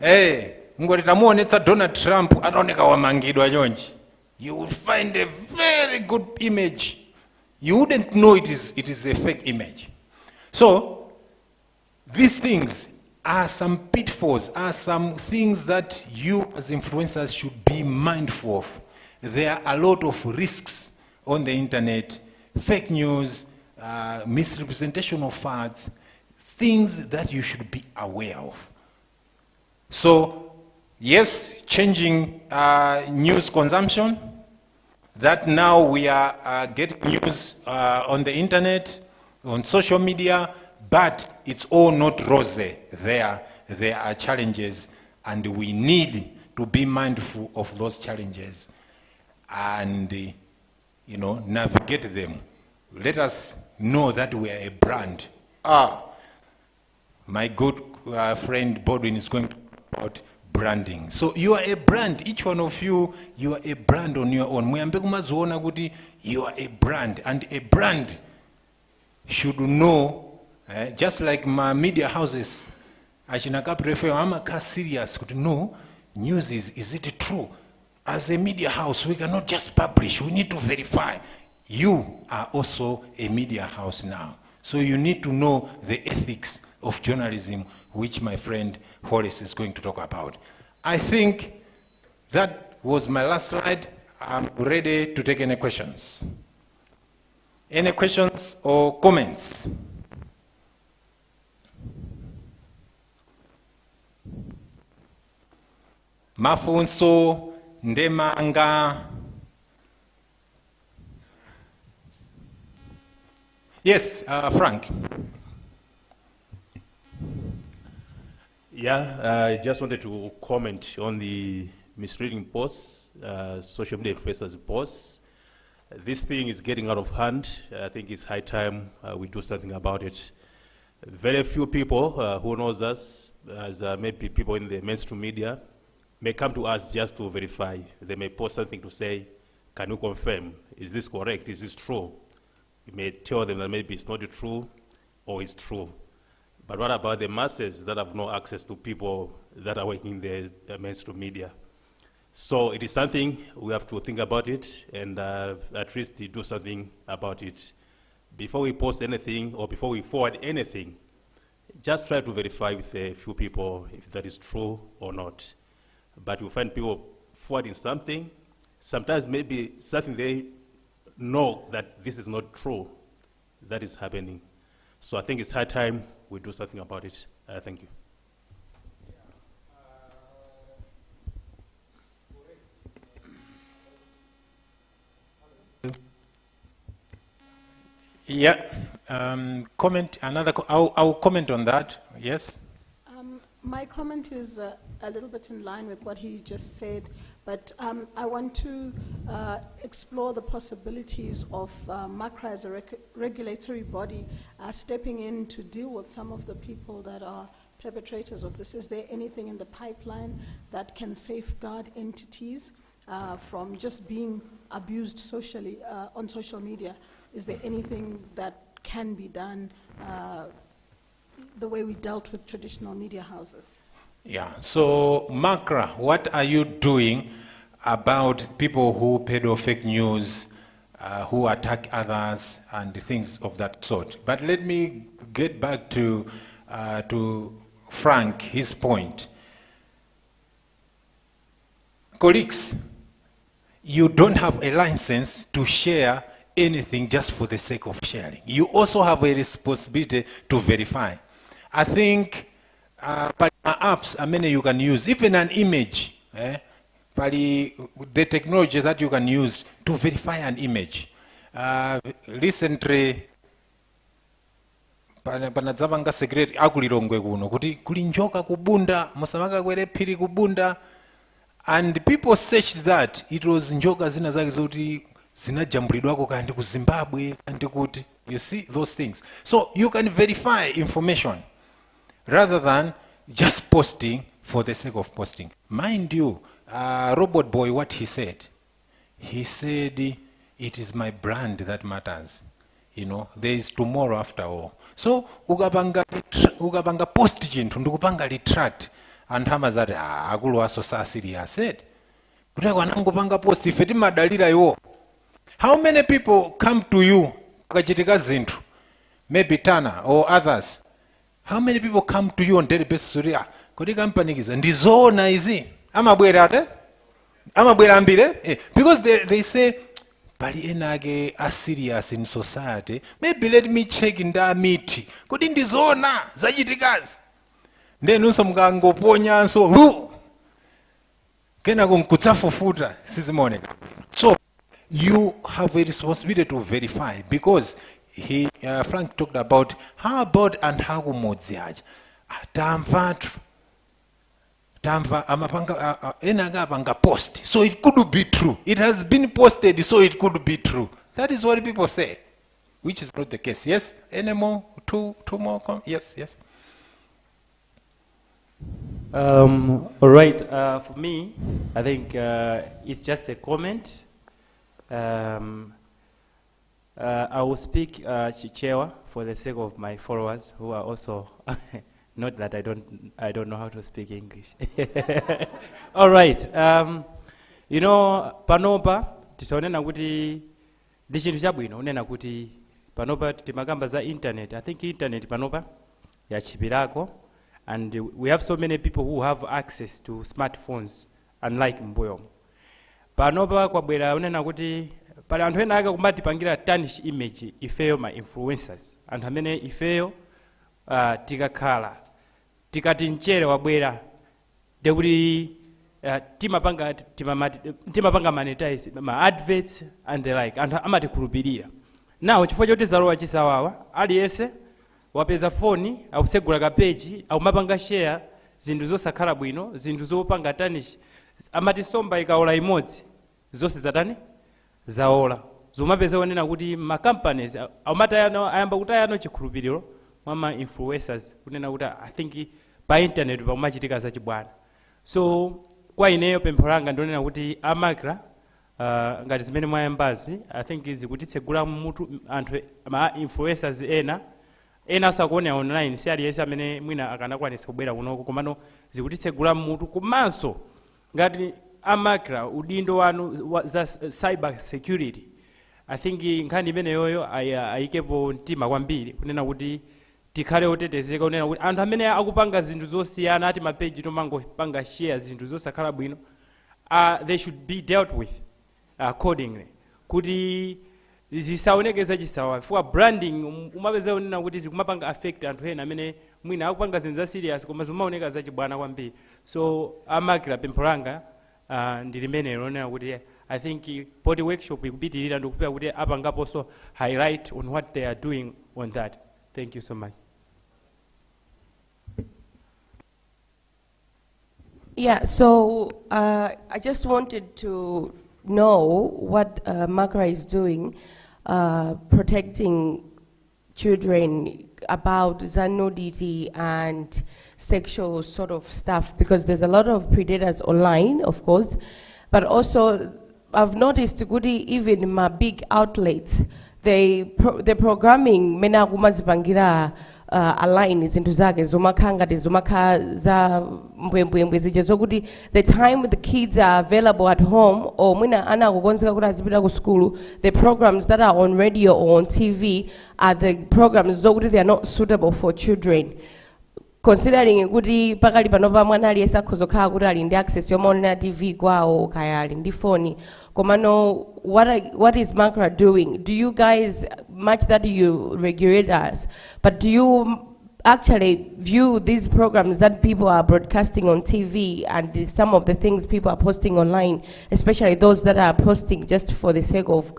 ngoti tamuonetsa Donald Trump ataoneka wamangidwa chonchi, you will find a very good image. You wouldn't know it is a fake image. So these things are some pitfalls, are some things that you as influencers should be mindful of. There are a lot of risks on the internet, fake news, misrepresentation of facts, things that you should be aware of. So yes, changing news consumption, that now we are getting news on the internet, on social media, but it's all not rosy. There are challenges, and we need to be mindful of those challenges and navigate them. Let us know that we are a brand. My good friend Bodwin is going to talk about branding. So you are a brand. Each one of you, you are a brand on your own. You are a brand, and a brand should know. Just like my media houses, I prefer, I'm serious. No, news is it true? As a media house, we cannot just publish. We need to verify. You are also a media house now. So you need to know the ethics of journalism, which my friend Horace is going to talk about. I think that was my last slide. I'm ready to take any questions. Any questions or comments? Mafunso ndemanga. Yes, Frank. Yeah, I just wanted to comment on the misleading posts, social media influencers posts. This thing is getting out of hand. I think it's high time we do something about it. Very few people who knows us, as maybe people in the mainstream media, may come to us just to verify. They may post something to say, can you confirm? Is this correct? Is this true? We may tell them that maybe it's not true or it's true. But what about the masses that have no access to people that are working in the mainstream media? So it is something we have to think about it and at least do something about it. Before we post anything or before we forward anything, just try to verify with a few people if that is true or not. But you find people forwarding something, sometimes maybe something they know that this is not true, that is happening. So I think it's high time we do something about it. Thank you. Yeah, comment, I'll comment on that, yes? My comment is a little bit in line with what he just said, but I want to explore the possibilities of MACRA as a regulatory body stepping in to deal with some of the people that are perpetrators of this. Is there anything in the pipeline that can safeguard entities from just being abused socially on social media? Is there anything that can be done the way we dealt with traditional media houses? Yeah, so MACRA, what are you doing about people who peddle fake news, who attack others and things of that sort? But let me get back to Frank, his point. Colleagues, you don't have a license to share anything just for the sake of sharing. You also have a responsibility to verify. I think apps are many you can use, even an image. The technology that you can use to verify an image. Recently, panadzavanga secret aku Lilongwe kuno kuti kuli njoka kubunda musamaka kwere phiri kubunda, and people searched that it was njoka zina zake zoti zinajambulidwako kandi ku Zimbabwe kandi kuti, you see those things. So you can verify information rather than just posting for the sake of posting. Mind you, Robot Boy, what he said it is my brand that matters. You know, there is tomorrow after all. So ukapanga post chinthu ndikupanga retract anthu amazati akulu aso sa serious kuti anangopanga post ife timadalira iwo. How many people come to you akachitika zinthu, maybe Tana or others, how many people come to you on daily basis kuti kodi kampanikiza ndizoona izi amabwera ate amabwera ambire because they say pali ena ake are serious in society, maybe let me check ndamiti kodi ndizoona zachitikazi ndenunso mkangoponyanso kenako nkutsafufuta sizimaoneka. So you have a responsibility to verify, because Frank talked about how about and how kumodzi aja tamvatu tamva amapanga enaga apanga post, so it could be true, it has been posted, so it could be true. That is what people say, which is not the case. Yes, any more? Two more yes. All right, for me, I think it's just a comment. I will speak Chichewa for the sake of my followers who are also not that I don't know how to speak English. All right, you know, panopa titaonena kuti ndi chinthu chabwino unena kuti panopa timakamba za internet. I think internet panopa yachipirako, and we have so many people who have access to smartphones unlike mbuyo. Panopa kwabwera unena kuti pali anthu ena aka kumatipangira tarnish image ifeyo ma influencers, anthu amene ifeyo tikakhala tikati mchere wabwera ndekuti timapanga monetize ma adverts and the like, anthu amatikhulupirira. Nawo chifukwa choti zalowa chisawawa aliyense wapeza foni akusegula ka page akumapanga share zinthu zosakhala bwino, zinthu zopanga tarnish, amati somba ikaola imodzi zonse zatani zaola. Zomapeza onena kuti ma companies ayamba kutayano chikhulupiriro mwa ma influencers kunena kuti I think pa internet pakumachitika zachibwana. So kwa ineyo pempho langa ndionena kuti amakra ngati zimene mwayambazi I think zikutitsegula mutu anthu ma influencers ena sakuonera online, si aliyense amene mwina akanakwanisa kubwera kunoko, komano zikutitsegula mutu. Komanso ngati amakra udindo wanu za cyber security, I think nkhani imene yoyo ayikepo mtima kwambiri kunena kuti tikhale otetezeka, kunena kuti anthu amene akupanga zinthu zosiyana ati mapeji tomangopanga share zinthu zosakhala bwino, they should be dealt with accordingly, kuti zisaonekeza chisawa. For branding umapeza unena kuti zikumapanga affect anthu ena amene mwina akupanga zinthu za serious koma zimaoneka zachibwana kwambiri. So amakira pempho langa ndilimenelo onena kuti I think body workshop ikupitirira ndikupeza kuti apangapo so highlight on what they are doing on that. Thank you so much. Yeah, so I just wanted to know what MACRA is doing, protecting children about nudity and sexual sort of stuff, because there's a lot of predators online, of course, but also I've noticed even my big outlets, the programming mena kumazipangira align zinthu zake zomakhanga zomakha za mbwembwembwe zija zokuti the time the kids are available at home or mwina ana kukonzeka kuti azipita ku school, the programs that are on radio or on TV are the programs zokuti they are not suitable for children, considering kuti pakali panopa mwana aliyesa khozokhala kuti ali ndi access yomaonera TV kwawo kaya ali ndi phone. Komano, what is MACRA doing? Do you guys, much that you regulate us, but do you actually view these programs that people are broadcasting on TV and some of the things people are posting online, especially those that are posting just for the sake of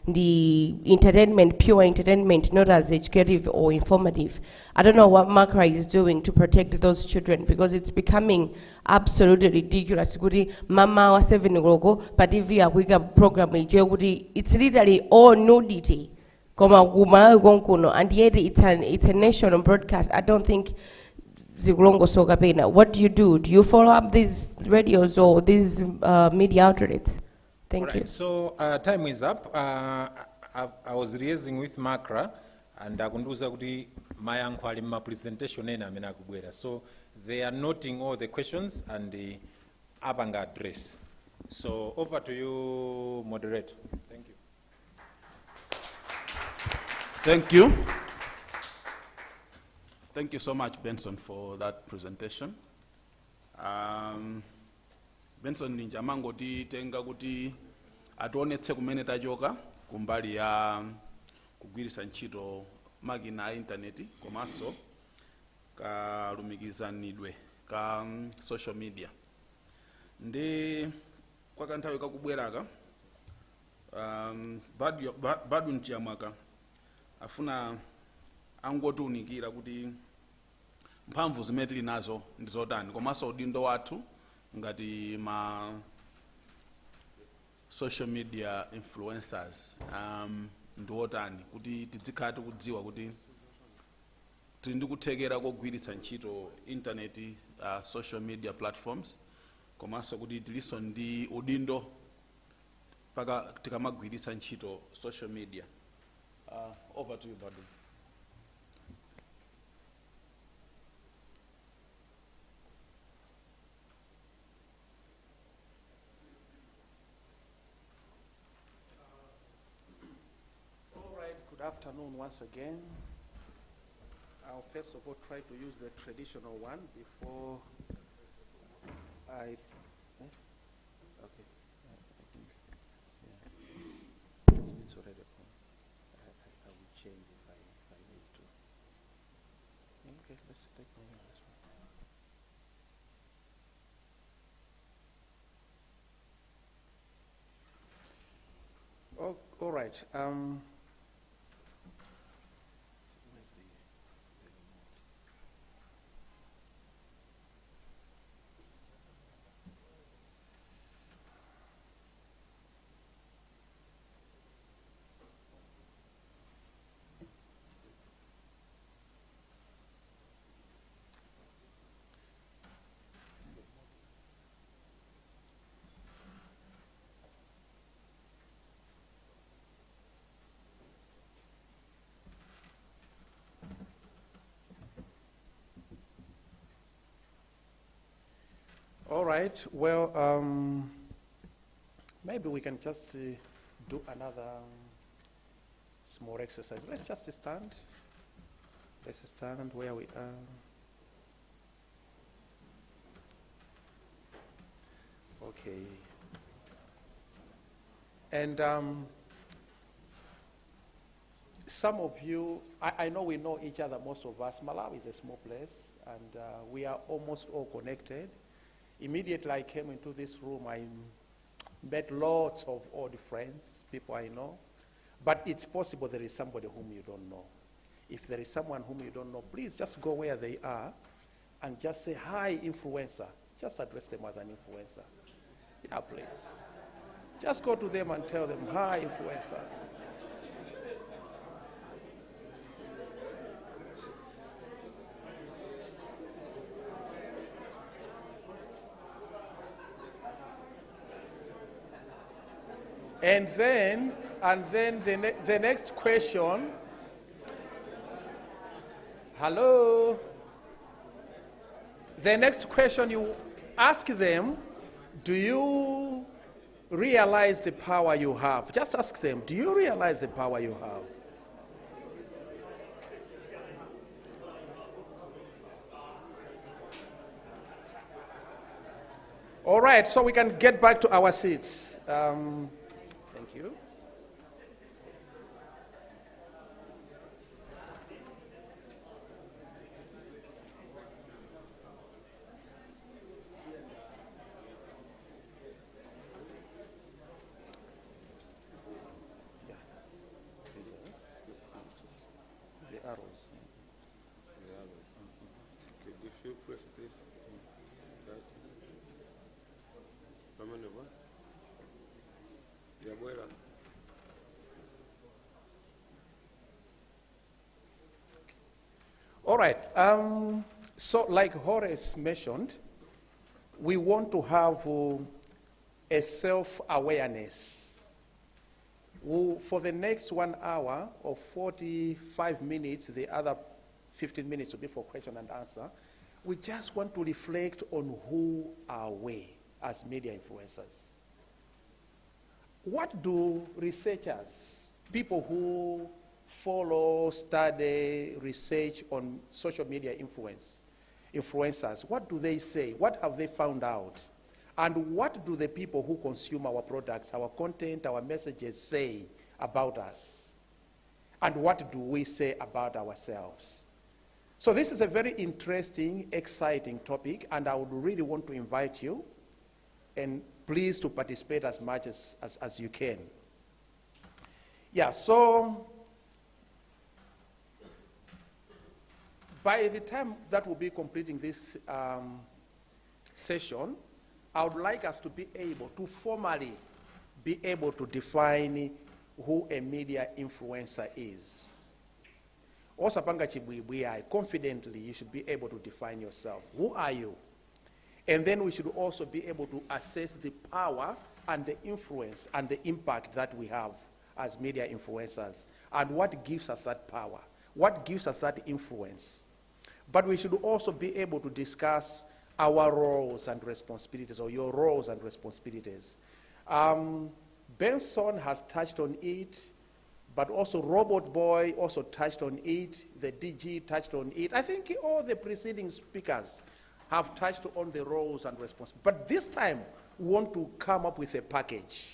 the entertainment, pure entertainment, not as educative or informative? I don't know what MACRA is doing to protect those children, because it's becoming absolutely ridiculous. Mama was 7 logo, but if we are program, it's literally all nudity. And yet it's a national broadcast. I don't think Zigulongo Sogapena. What do you do? Do you follow up these radios or these media outlets? Thank you. So time is up. I was liaising with MACRA and I kunduza kuti mayankho ali ma presentation ena amene akubwera. So they are noting all the questions and the Abanga address. So over to you, moderator. Thank you. Thank you. Thank you so much, Benson, for that presentation. Benson ninja mangoti tenga kuti ationetse kumene tachoka kumbali ya kugwiritsa ntchito makina a intaneti komanso kalumikizanidwe ka social media. Ndi kwa kanthawi kakubweraka badu mchiyamwaka afuna angotiunikira kuti mphamvu zimene tili nazo ndi zotani komanso udindo wathu ngati ma social media influencers ndi wotani kuti tidzikhala tikudziwa kuti tili ndi kuthekera kogwiritsa ntchito intaneti social media platforms komanso kuti tilinso ndi udindo paka tikamagwiritsa ntchito social media. Over to you, Badu. All right, good afternoon once again. I'll first of all try to use the traditional one before I... Okay. I think, yeah. It's already on. I will change if I need to. Okay, let's take this one. Oh, all right. All right, well, maybe we can just do another small exercise. Let's just stand. Let's stand where we are. Okay. And some of you, I know we know each other, most of us. Malawi is a small place, and we are almost all connected. Immediately I came into this room, I met lots of old friends, people I know. But it's possible there is somebody whom you don't know. If there is someone whom you don't know, please just go where they are and just say, hi, influencer. Just address them as an influencer. Yeah, please. Just go to them and tell them, hi, influencer. And then the next question, hello. The next question you ask them, do you realize the power you have? Just ask them, do you realize the power you have? All right, so we can get back to our seats. Thank you. The arrows. The arrows. Okay, if you press this, that. All right. So like Horace mentioned, we want to have a self-awareness. For the next 1 hour or 45 minutes, the other 15 minutes will be for question and answer. we just want to reflect on who are we as media influencers. What do researchers, people who follow, study, research on social media influencers, what do they say? What have they found out? And what do the people who consume our products, our content, our messages say about us? And what do we say about ourselves? So this is a very interesting, exciting topic, and I would really want to invite you, and please to participate as much as you can. Yeah, so by the time that we'll be completing this session, I would like us to be able to formally be able to define who a media influencer is. Also, confidently, you should be able to define yourself. Who are you? And then we should also be able to assess the power and the influence and the impact that we have as media influencers, and what gives us that power, what gives us that influence. But we should also be able to discuss our roles and responsibilities, or your roles and responsibilities. Benson has touched on it, but also Robot Boy also touched on it, the DG touched on it. I think all the preceding speakers have touched on the roles and responsibilities. But this time, we want to come up with a package,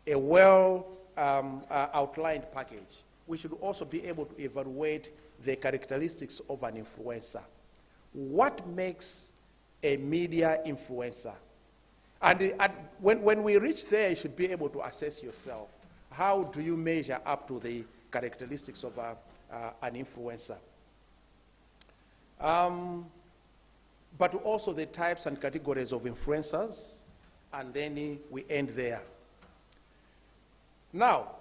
a well outlined package. We should also be able to evaluate the characteristics of an influencer. What makes a media influencer? And when we reach there, you should be able to assess yourself. How do you measure up to the characteristics of an influencer? But also the types and categories of influencers, and then we end there. Now,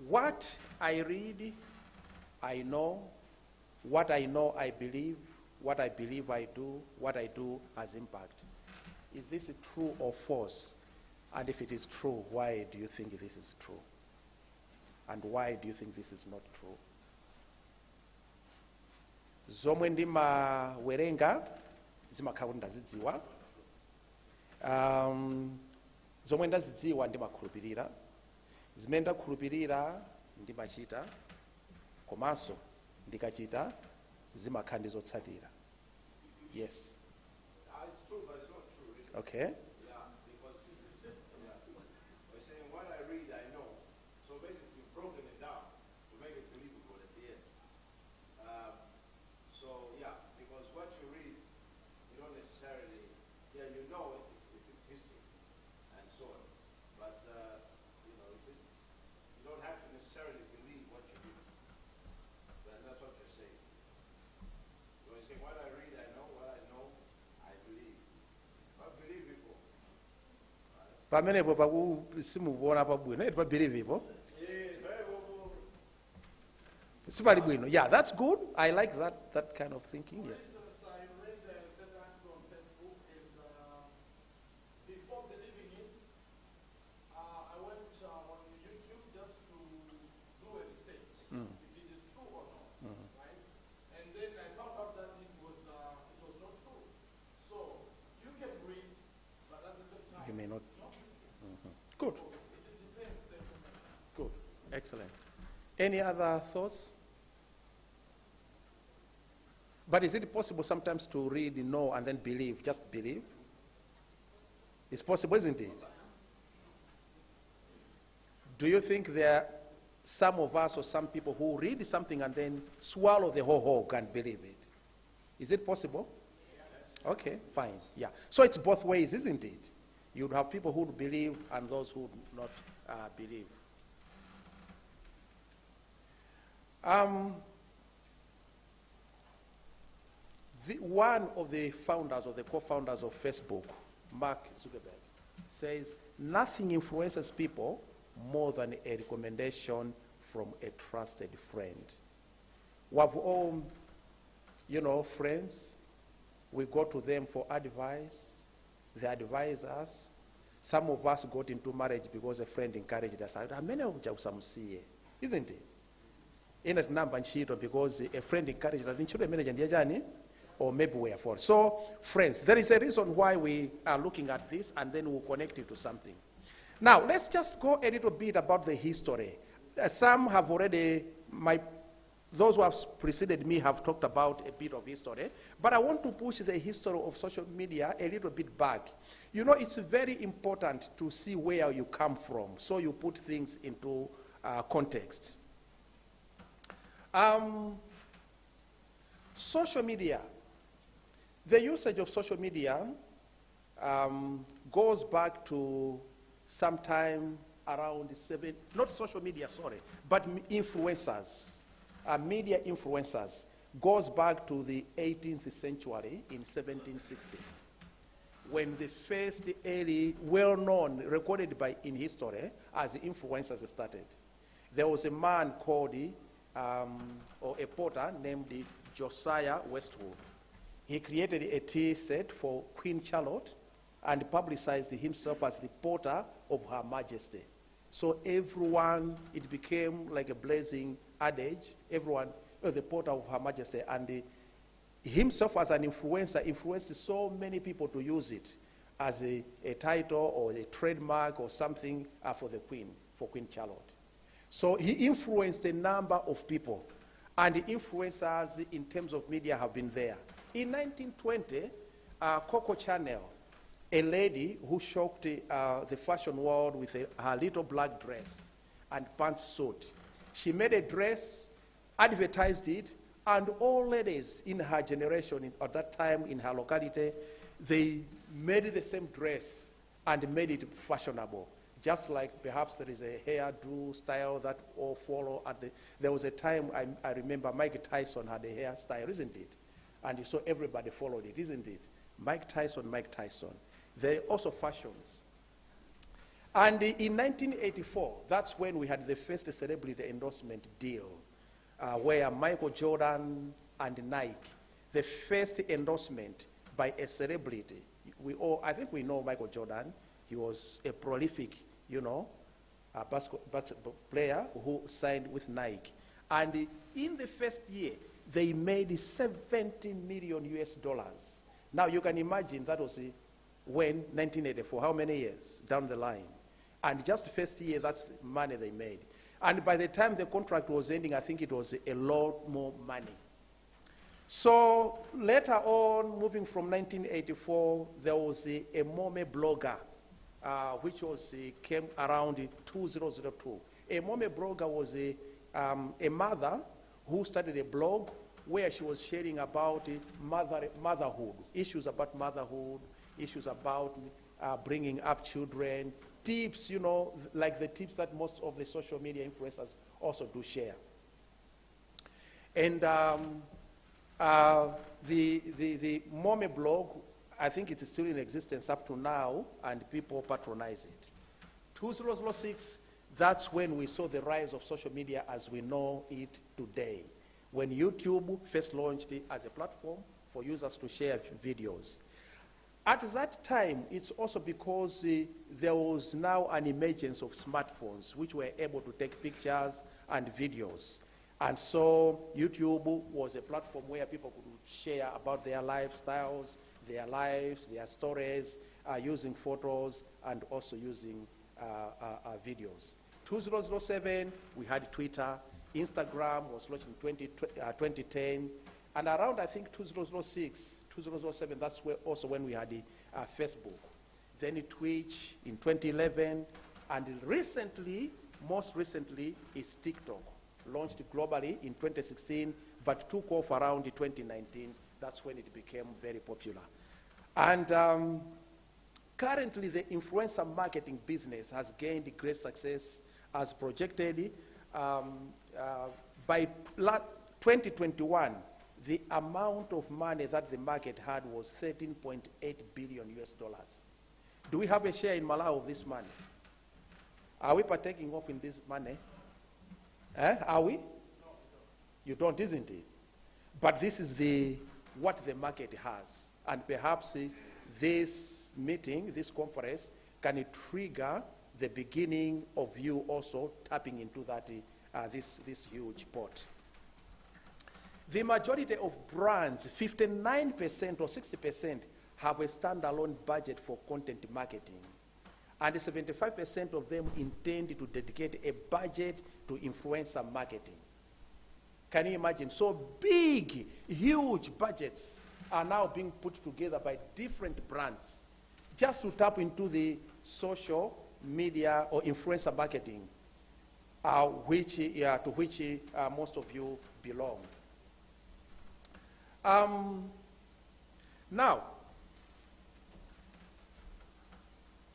what I read, I know. What I know, I believe. What I believe, I do. What I do has impact. Is this true or false? And if it is true, why do you think this is true? And why do you think this is not true? Zomwe ndima werenga zimakhala ndazidziwa. Zomwe ndazidziwa ndimakhulupirira. Zimene ndakhulupirira ndimachita. Komanso ndikachita zimakhala ndizotsatira. Yes. It's true, but it's not true. Okay. Yeah, because we're saying what I read, I know. So basically, you've broken it down to make it believable at the end. So yeah, because what you read, you don't necessarily, yeah, you know it if it's history and so on. But you know, if it's, you don't have to necessarily believe what you read. Then that's what you're saying. So you're saying what I read, I know. What I know, I believe. I believe before. Pamenepo simukuona pabwino, eti pabwino. Sipali bwino. Yeah, that's good. I like that kind of thinking. Yes. For instance, I read a statement on Facebook, and before believing it, I went on YouTube just to do a research, if it is true or not, right? And then I found out that it was not true. So you can read, but at the same time, You may not. it's not true. Good. So it depends. Definitely. Good. Excellent. Any other thoughts? But is it possible sometimes to read, know, and then believe, just believe? It's possible, isn't it? Do you think there are some of us or some people who read something and then swallow the whole hog and believe it? Is it possible? Okay, fine. Yeah. So it's both ways, isn't it? You'd have people who would believe and those who would not believe. One of the founders, or the co-founders of Facebook, Mark Zuckerberg, says nothing influences people more than a recommendation from a trusted friend. We have all, friends. We go to them for advice. They advise us. Some of us got into marriage because a friend encouraged us. Isn't it? Ina tinamba ntchito because a friend encouraged us. Ntchito imene ndiye chani? or maybe we are false. So, friends, there is a reason why we are looking at this, and then we'll connect it to something. Now, let's just go a little bit about the history. Some have already, those who have preceded me have talked about a bit of history, but I want to push the history of social media a little bit back. You know, it's very important to see where you come from, so you put things into context. Social media, the usage of social media goes back to sometime around not social media, sorry, but influencers, media influencers, goes back to the 18th century in 1760, when the first early, well-known, recorded in history as influencers started. There was a man called, or a potter named Josiah Westwood. He created a tea set for Queen Charlotte and publicized himself as the porter of Her Majesty. So everyone, it became like a blazing adage, everyone, the porter of Her Majesty, and himself as an influencer influenced so many people to use it as a title or a trademark or something for the Queen, for Queen Charlotte. So he influenced a number of people, and the influencers in terms of media have been there. In 1920, Coco Chanel, a lady who shocked the fashion world with her little black dress and pantsuit. She made a dress, advertised it, and all ladies in her generation at that time in her locality, they made the same dress and made it fashionable. Just like perhaps there is a hairdo style that all follow. There was a time, I remember Mike Tyson had a hairstyle, isn't it? And so everybody followed it, isn't it? Mike Tyson, Mike Tyson. They also fashions. And in 1984, that's when we had the first celebrity endorsement deal, where Michael Jordan and Nike, the first endorsement by a celebrity. I think we know Michael Jordan. He was a prolific, basketball player who signed with Nike. And in the first year, they made 70 million US dollars. Now you can imagine that was when, 1984, how many years down the line? And just first year, that's the money they made. And by the time the contract was ending, I think it was a lot more money. So later on, moving from 1984, there was a Mome blogger, which came around 2002. A Mome blogger was a mother who started a blog where she was sharing about motherhood, issues about motherhood, issues about bringing up children, tips, like the tips that most of the social media influencers also do share. And the Mome blog, I think it's still in existence up to now, and people patronize it. 2006, that's when we saw the rise of social media as we know it today, when YouTube first launched it as a platform for users to share videos. At that time, it's also because there was now an emergence of smartphones which were able to take pictures and videos. And so YouTube was a platform where people could share about their lifestyles, their lives, their stories, using photos and also using videos. 2007, we had Twitter. Instagram was launched in 2010. And around, I think, 2006, 2007, that's also when we had Facebook. Then Twitch in 2011. And recently, most recently, is TikTok. Launched globally in 2016, but took off around 2019. That's when it became very popular. And currently, the influencer marketing business has gained great success as projected. By 2021, the amount of money that the market had was 13.8 billion US dollars. Do we have a share in Malawi of this money? Are we partaking of in this money? Are we? No, you don't, isn't it? But this is what the market has. And perhaps this meeting, this conference, can trigger the beginning of you also tapping into that, this huge pot. The majority of brands, 59% or 60%, have a standalone budget for content marketing. And 75% of them intend to dedicate a budget to influencer marketing. Can you imagine? So big, huge budgets are now being put together by different brands just to tap into the social media or influencer marketing, to which most of you belong. Now,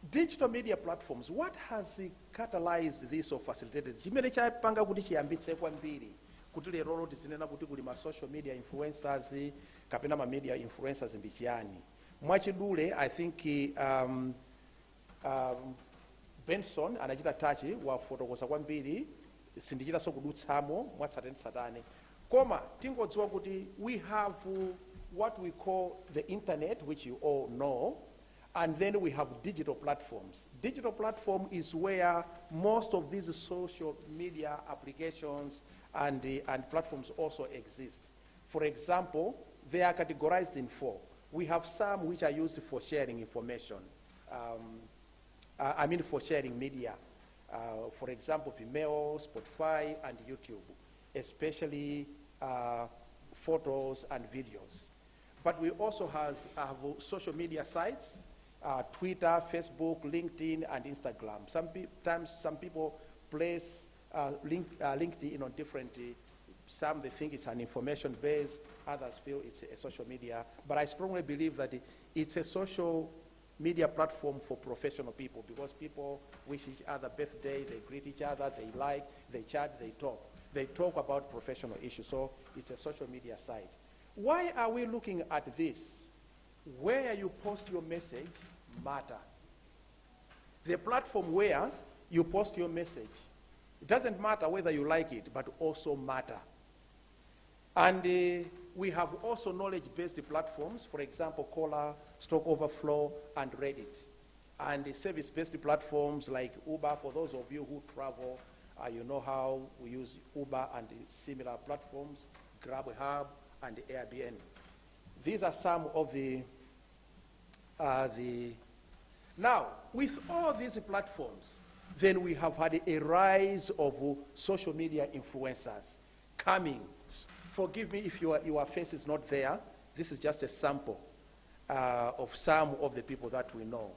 digital media platforms, what has catalyzed this or facilitated? Chimene chapanga kuti chiyambitse kwambiri kuti lero tizinena kuti kuli ma social media influencers kapena ma media influencers ndi chiyani. Mwachidule, I think Benson anachita tachi wa fotokoza kwambiri sindichita so kudutsamo mwatsatane. Koma tingodziwa kuti we have what we call the internet, which you all know, and then we have digital platforms. Digital platform is where most of these social media applications and platforms also exist. For example, they are categorized in 4. We have some which are used for sharing information. For sharing media. For example, Vimeo, Spotify, and YouTube, especially photos and videos. But we also have social media sites, Twitter, Facebook, LinkedIn, and Instagram. Sometimes some people place LinkedIn on different, some they think it's an information base, others feel it's a social media. But I strongly believe that it's a social media platform for professional people because people wish each other birthday, they greet each other, they like, they chat, they talk. They talk about professional issues, so it's a social media site. Why are we looking at this? Where you post your message matter. The platform where you post your message, it doesn't matter whether you like it, but also matter. And we have also knowledge-based platforms, for example, Cola, Stock Overflow, and Reddit. And service-based platforms like Uber, for those of you who travel, you know how we use Uber and similar platforms, GrabHub, and Airbnb. These are some of the Now, with all these platforms, then we have had a rise of social media influencers coming. Forgive me if your face is not there. This is just a sample of some of the people that we know.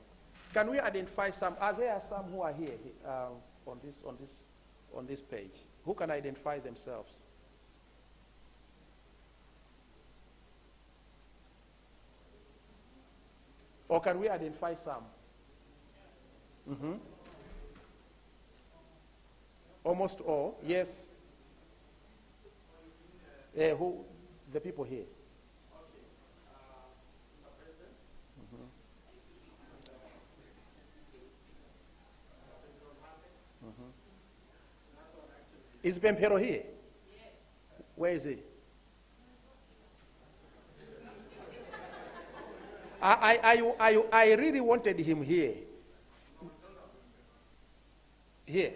Can we identify some? Are there some who are here on this page? Who can identify themselves? Or can we identify some? Mm-hmm. Almost all, yes. Who? The people here. Mm-hmm. Mm-hmm. Is Bempero here? Yes. Where is he? I really wanted him here. Here.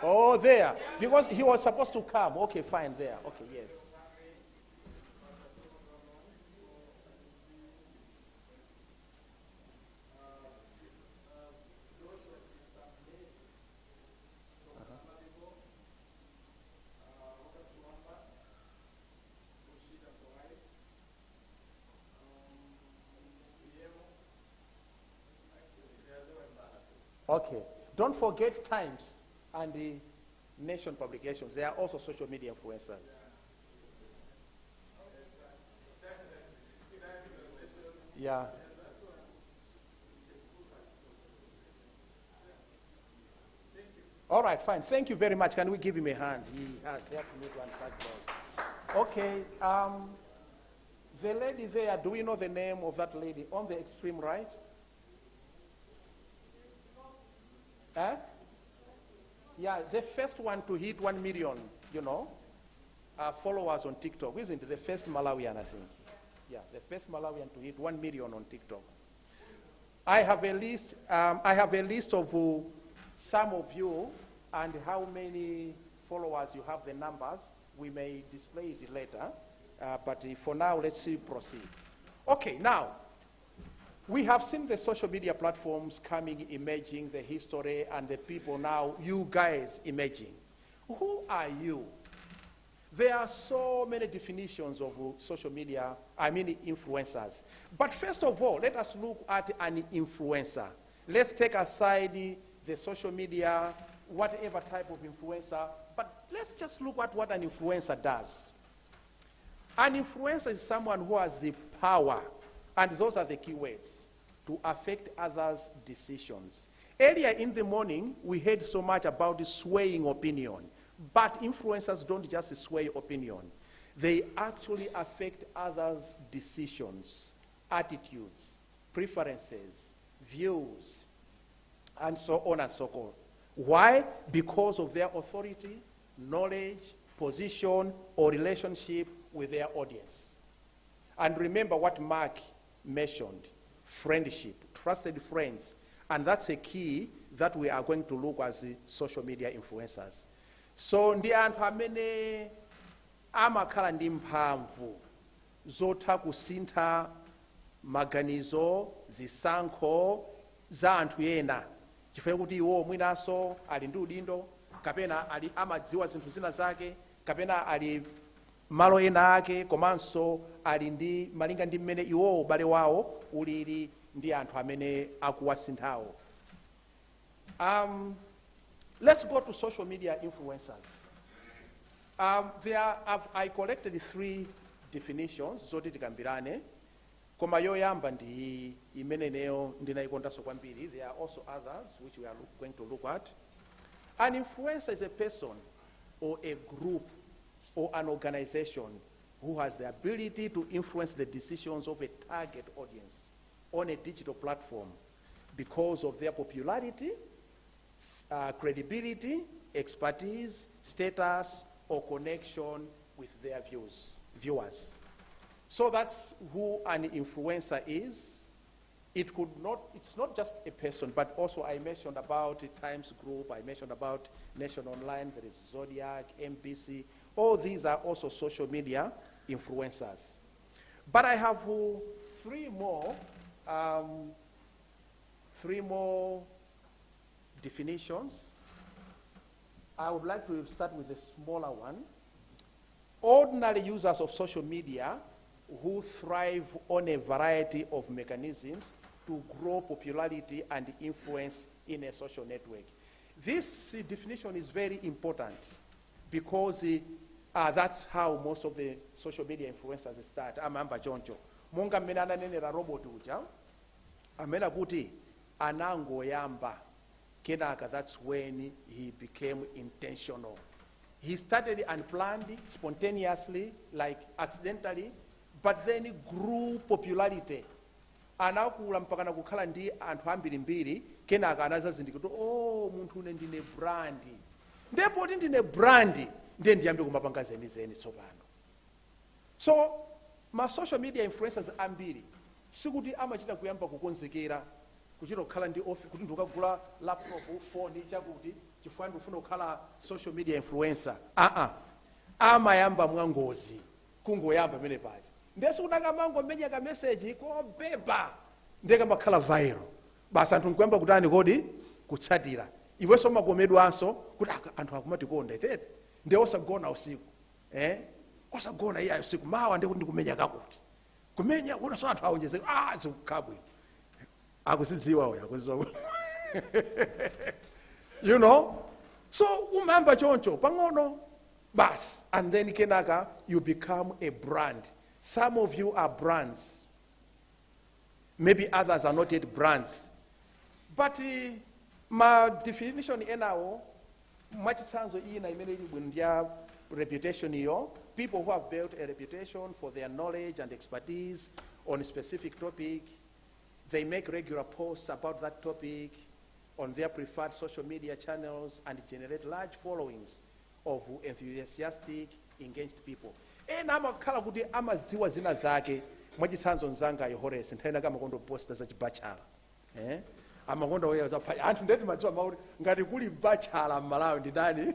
Oh, there. Because he was supposed to come. Okay, fine, there. Okay, yes. Okay. Don't forget Times and the Nation publications. They are also social media influencers. Yeah. All right, fine. Thank you very much. Can we give him a hand? He has helped me to answer those. Okay. The lady there, do we know the name of that lady on the extreme right? Huh? Yeah, the first one to hit 1 million, followers on TikTok, isn't it? The first Malawian, I think. Yeah, the first Malawian to hit 1 million on TikTok. I have a list. Of some of you and how many followers you have, the numbers. we may display it later, but for now, let's proceed. Okay, now, we have seen the social media platforms coming, emerging, the history, and the people now, you guys emerging. Who are you? There are so many definitions of social media, influencers. But first of all, let us look at an influencer. Let's take aside the social media, whatever type of influencer, but let's just look at what an influencer does. An influencer is someone who has the power, and those are the key words, to affect others' decisions. Earlier in the morning, we heard so much about the swaying opinion. But influencers don't just sway opinion. They actually affect others' decisions, attitudes, preferences, views, and so on and so forth. Why? Because of their authority, knowledge, position, or relationship with their audience. And remember what Mark mentioned, friendship, trusted friends. And that's a key that we are going to look as the social media influencers. So ndi anthu amene amakhala ndi mphamvu zotha kusintha maganizo, zisankho za anthu ena. Chifukwa kuti iwo mwinanso ali ndi udindo, kapena ali amadziwa zinthu zina zake, kapena ali malo ena ake, komanso ali ndi malinga ndi mmene iwo ubale wawo ulili ndi anthu amene akuwasinthawo. Let's go to social media influencers. I collected 3 definitions zoti tikambirane. Koma yoyamba ndi imeneyo ndinayikondanso kwambiri. There are also others which we are going to look at. An influencer is a person or a group or an organization who has the ability to influence the decisions of a target audience on a digital platform because of their popularity, credibility, expertise, status, or connection with their viewers. So that's who an influencer is. It's not just a person, but also I mentioned about the Times Group, I mentioned about Nation Online, there is Zodiac, MBC. All these are also social media influencers. But I have 3 more definitions. I would like to start with a smaller one. Ordinary users of social media who thrive on a variety of mechanisms to grow popularity and influence in a social network. This definition is very important because that's how most of the social media influencers start. Amamba choncho. Monga mmene ananenera robot uja, amene kuti anangoyamba. Kenaka, that's when he became intentional. He started unplanned, spontaneously, like accidentally, but then he grew popularity. Anakula mpaka nakukhala ndi anthu ambirimbiri, kenaka anazazindikira kuti munthu une ndine brandi. Ndipo ndine brandi, ndiye ndiyambe kumapanga zenizeni tsopano. So, ma social media influencers ambiri, sikuti amachita kuyamba kukonzekera, kuchita kukhala ndi office, kuti ndikagula laptop, phone, chakuti, chifukwa ndifuna kukhala social media influencer. Amayamba mwangozi, kungoyamba pamene paja. Ndesi kunakamango mmenya ka message kobeba ndeka makhala viral. Basa anthu nkuyamba kutani kodi kutsatira. Iwenso makomedwanso kuti anthu akumati konda tete. Nde osagona usiku. Osagona iya usiku mawa ndikuti ndikumenya kakuti. Kumenya kuna so anthu aonjeze zikukhabwe. Akusidziwa uya akuziwa. You know? So umamba choncho pang'ono bas, and then kenaka you become a brand. Some of you are brands. Maybe others are not yet brands. But my definition enawo, machisanzo ina imene bundia reputation iyo, people who have built a reputation for their knowledge and expertise on a specific topic, they make regular posts about that topic on their preferred social media channels and generate large followings of enthusiastic, engaged people. Amakhala kuti amaziwa zina zake mwachisanzo nzanga Yohoresi nthena kama kondo posta za chibachala. Amakonda oya za anthu ndeti madziwa mauri ngati kuli bachala m'Malawi ndi ndani.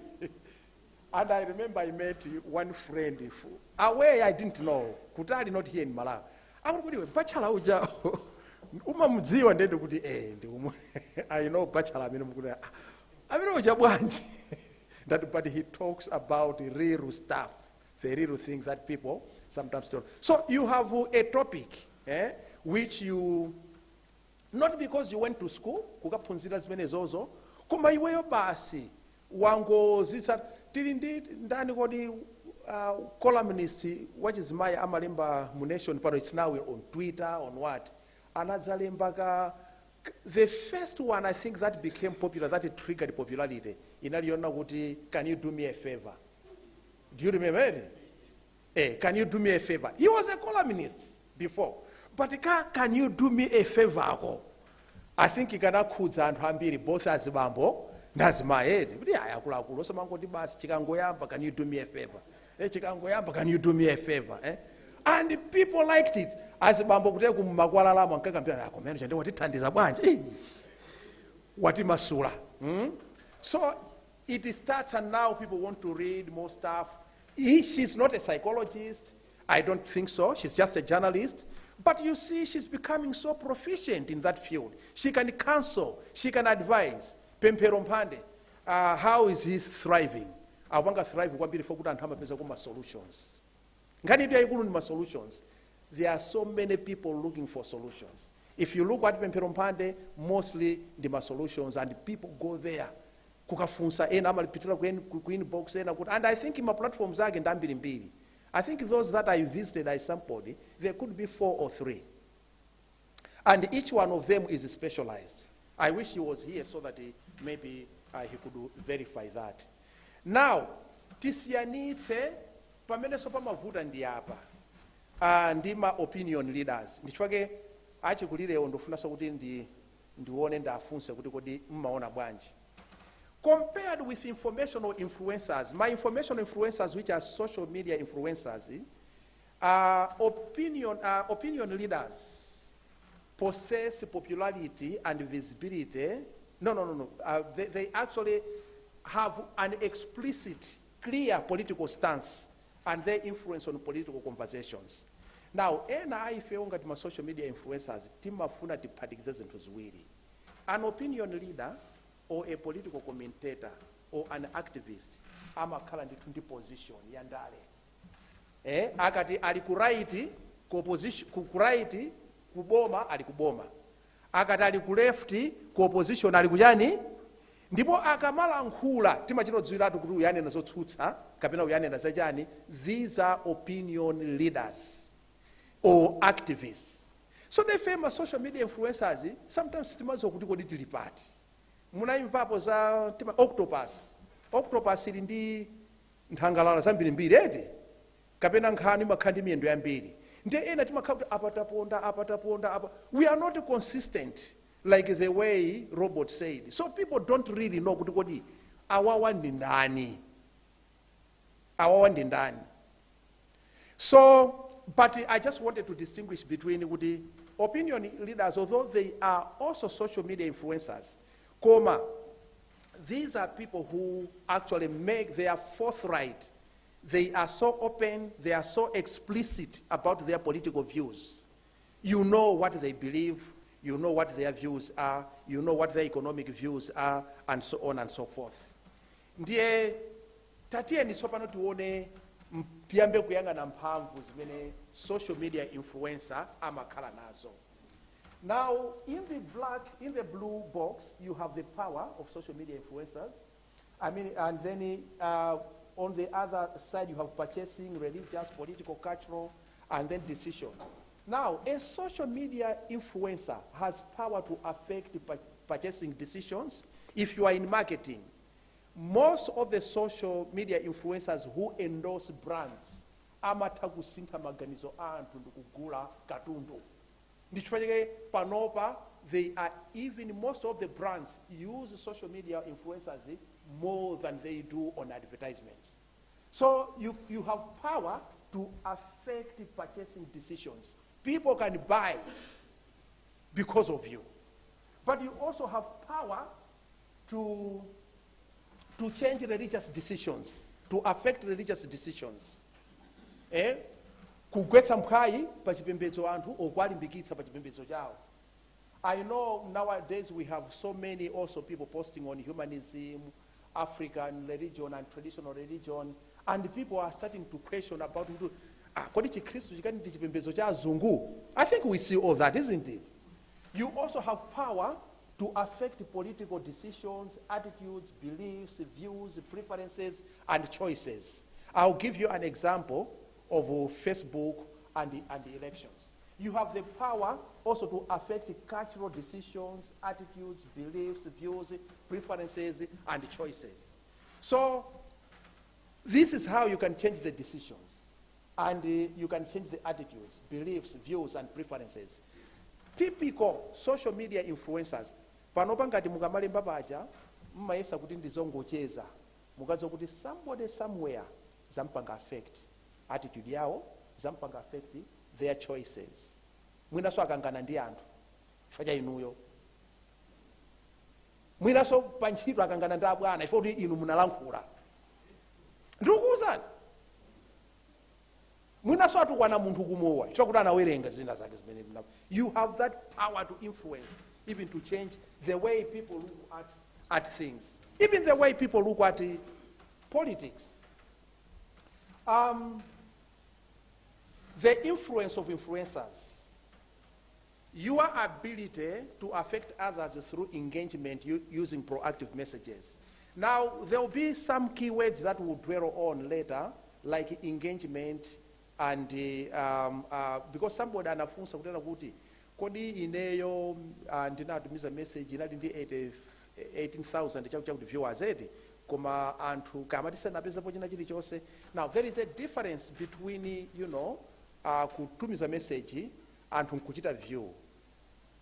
And I remember I met one friend, away I didn't know, kutali not here in Malawi. I was going to bachelor uja, umamziwa ndende kuti I know bachelor, I mean uja bwanji. But he talks about the real stuff, the real things that people sometimes don't. So you have a topic, which you, not because you went to school, kukaphunzira zimene zozo, koma iweyo basi, wangozisa, tili ndani kodi columnist, which is my amalimba munation, but it's now on Twitter, on what? Anadzalemba the first one I think that became popular, that it triggered popularity. Inaliona kuti, can you do me a favor? Do you remember it? Can you do me a favor? He was a columnist before. But can you do me a favor? I think ikanakhudza anthu ambiri both azibambo nazimayedi. Kuti ayakuluakulu osamangoti basi chikangoyamba, can you do me a favor? Chikangoyamba, can you do me a favor? And people liked it. Azibambo kuti kumakwalala nkakampira akomene chande watithandiza bwanji. Wati masula. So it starts, and now people want to read more stuff. She's not a psychologist. I don't think so. She's just a journalist. But you see, she's becoming so proficient in that field. She can counsel. She can advise. Pempero Mpande, how is he thriving? Awanga thrive kwambiri fokuti anthu amapeza kuma solutions. Ngani dia ikulu ni solutions. There are so many people looking for solutions. If you look at Pempero Mpande, mostly the solutions, and people go there. Kukafunsa ena amalipitira ku inbox ena kuti, and I think in my platforms zake ndambiri mbiri. I think those that I visited as somebody, there could be 4 or 3. And each one of them is specialized. I wish he was here so that maybe he could verify that. Now, tisiyanitse pamene sopa mavuta ndi apa. Ndima opinion leaders. Ndichwake achikulire ndofuna so kuti ndione ndafunse kuti kodi mmaona bwanji. Compared with informational influencers, my informational influencers, which are social media influencers, opinion leaders possess popularity and visibility. No. They actually have an explicit, clear political stance, and they influence on political conversations. Now, if you look at my social media influencers, timafuna tiphatikize zinthu ziwiri. An opinion leader, or a political commentator, or an activist, amakhala ndi position yandale. Akati ali kuraiti, kuraiti, kuboma, ali kuboma. Akati ali kulefti, opposition ali kujani, ndipo akamala nkhula, timachinodziwiratu kuti uyanena zotsutsa, kapena uyanena zajani, these are opinion leaders, or activists. So the famous social media influencers, sometimes timazo kuti kodi tilipati. Munaimvapo za octopus ili ndi nthangalala zambiri mbiri eti kapena nkhani makhandi miyendo yambiri ndiye ena timakhala apataponda. We are not consistent like the way Robert said. So people don't really know kuti kodi awawa ndi ndani. So, but I just wanted to distinguish between the opinion leaders, although they are also social media influencers. These are people who actually make their forthright. They are so open, they are so explicit about their political views. You know what they believe, you know what their views are, you know what their economic views are, and so on and so forth. Ndiye tatiye nisopano tuone tiyambe kuyangana mphamvu zimene social media influencer amakhala nazo. Now, in the blue box, you have the power of social media influencers. And then on the other side, you have purchasing, religious, political, cultural, and then decisions. Now, a social media influencer has power to affect purchasing decisions. If you are in marketing, most of the social media influencers who endorse brands, amatakusintha maganizo anthu ndikugula katundu. Panopa, they are even, most of the brands use social media influencers more than they do on advertisements. So you have power to affect purchasing decisions. People can buy because of you. But you also have power to change religious decisions. to affect religious decisions. Kugwetsa mphwayi pa chipembedzo anthu okwalimbikitsa pa chipembedzo chawo. I know nowadays we have so many also people posting on humanism, African religion and traditional religion, and people are starting to question about kodi chikhristu chikati ndi chipembedzo cha azungu. I think we see all that, isn't it? You also have power to affect political decisions, attitudes, beliefs, views, preferences, and choices. I'll give you an example of Facebook and the elections. You have the power also to affect cultural decisions, attitudes, beliefs, views, preferences, and choices. So this is how you can change the decisions. And you can change the attitudes, beliefs, views, and preferences. Typical social media influencers. Panopa ngati mukamalemba paja, mmayesa kuti ndizongocheza. Mukazo kuti somebody somewhere zampanga affect attitude yawo, zampanga affect their choices. Mwinaso akangana ndi anthu, chifukwa inuyo. Mwinaso panchito akangana ndi abwana, chifukwa kuti inu munalankhula. Ndikuwuzani. Mwinaso atukwana munthu kumowa, chifukwa kuti anawerenga zina zake zimene mnapo. You have that power to influence, even to change the way people look at things. Even the way people look at politics. The influence of influencers. Your ability to affect others through engagement using proactive messages. Now, there will be some keywords that we'll dwell on later, like engagement and because somebody anafunsa kutena kuti kodi ineyo ndinatumiza message inali ndi 18,000 chakuti viewers eti koma anthu kama tisanapezepo china chilichonse. Now there is a difference between kutumiza message anthu nkuchita view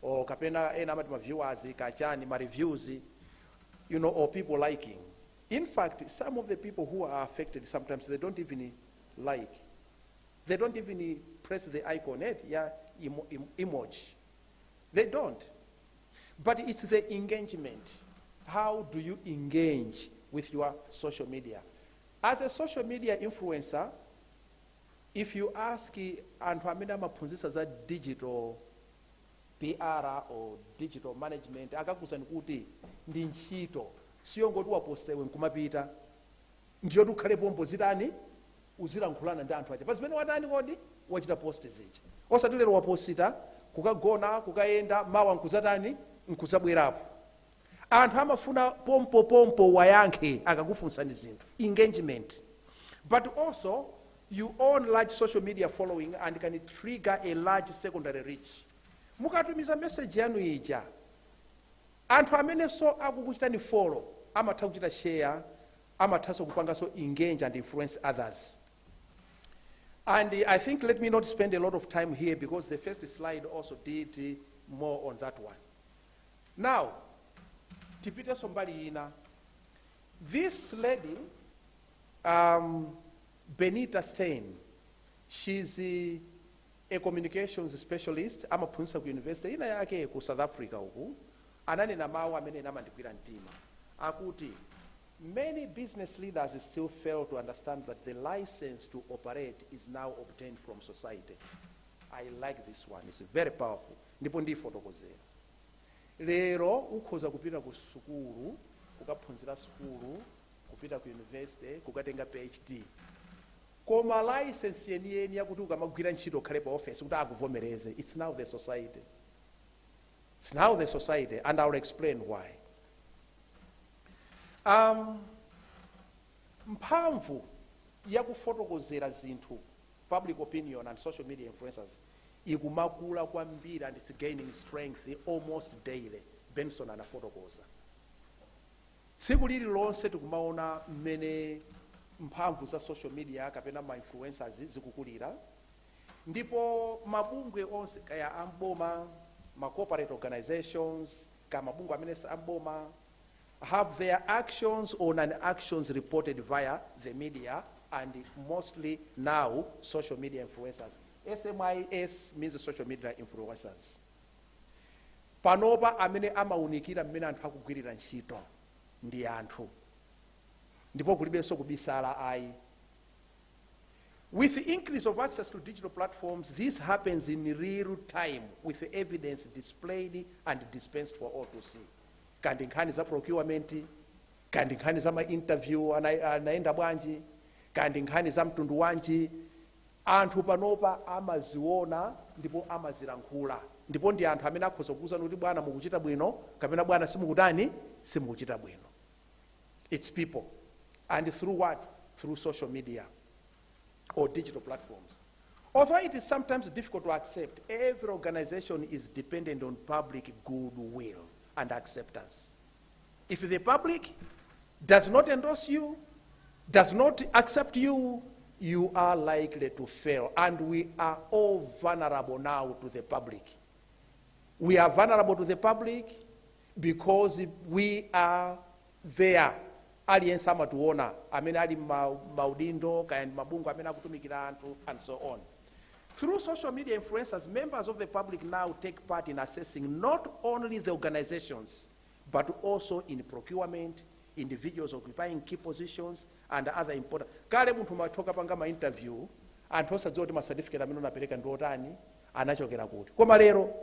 or kapena ena amati ma viewers kachani ma reviews or people liking. In fact, some of the people who are affected sometimes they don't even like. They don't even press the icon, emoji. They don't. But it's the engagement. How do you engage with your social media? As a social media influencer, if you ask anthu amene amaphunzitsa za digital PR or digital management, akakuza kuti ndi ntchito siyongoti wapostewe nkumapita ndiyo tukhalepo mbozitani uzilankhulana ndi anthu aja pazimene watani kodi wachita post zija osati lero wapostita kukagona kukayenda mawa nkuzatani nkuzabwerapo. Anthu amafuna pompo wayankhe akakufunsani zinthu, engagement. But also you own large social media following and can trigger a large secondary reach. Mukatumiza message yanu ija anthu amene so akukuchitani follow amatha kuchita share, amatha kupanga so engage and influence others. And I think let me not spend a lot of time here because the first slide also did more on that one. Now, tipite somebody ina. This lady, Benita Stein, she's a communications specialist. Amaphunzitsa ku university ina yake ku South Africa uku. Ananena mawu amene namandikwira mtima. Akuti many business leaders still fail to understand that the license to operate is now obtained from society. I like this one. It's very powerful. Ndipo ndifotokozera. Lero ukhoza kupita ku sukulu, kukaphunzira sukulu, kupita ku university, kukatenga PhD. Koma license yeni yakuti ukamagwira ntchito khale pa office kuti akuvomereze. It's now the society. It's now the society, and I'll explain why. Mphamvu yakufotokozera zinthu, public opinion and social media influencers ikumakula kwambiri and it's gaining strength almost daily. Benson anafotokoza. Tsiku lililonse tikumaona mmene mphamvu za social media kapena ma influencers zikukulira. Ndipo mabungwe onse kaya amboma, ma corporate organizations, kama mabungwe amene amboma have their actions or non-actions reported via the media and mostly now social media influencers. SMIS means social media influencers. Panopa amene amaunikira mmene anthu akugwirira ntchito ndi anthu. ndipo kulibenso kubisala ayi. With the increase of access to digital platforms, this happens in real time with the evidence displayed and dispensed for all to see. Kandi nkhani za procurement, kandi nkhani za ma-interview anaenda bwanji, kandi nkhani za mtundu wanji, anthu panopa amaziona ndipo amazilankhula. Ndipo ndi anthu amene akhoza kukuza kuti bwana mukuchita bwino, kapena bwana simukutani, simukuchita bwino. It's people. And through what? Through social media or digital platforms. Although it is sometimes difficult to accept, every organization is dependent on public goodwill and acceptance. If the public does not endorse you, does not accept you, you are likely to fail. And we are all vulnerable now to the public. We are vulnerable to the public because we are there. Aliyense amatuona, amene ali maudindo, kaya mabungu amene akutumikira anthu, and so on. Through social media influencers, members of the public now take part in assessing not only the organizations, but also in procurement, individuals occupying key positions, and other important. Kale munthu matoka panga ma-interview, anthu osadziwa kuti ma-certificate amene unapereka ndi otani, anachokera kuti. Koma lero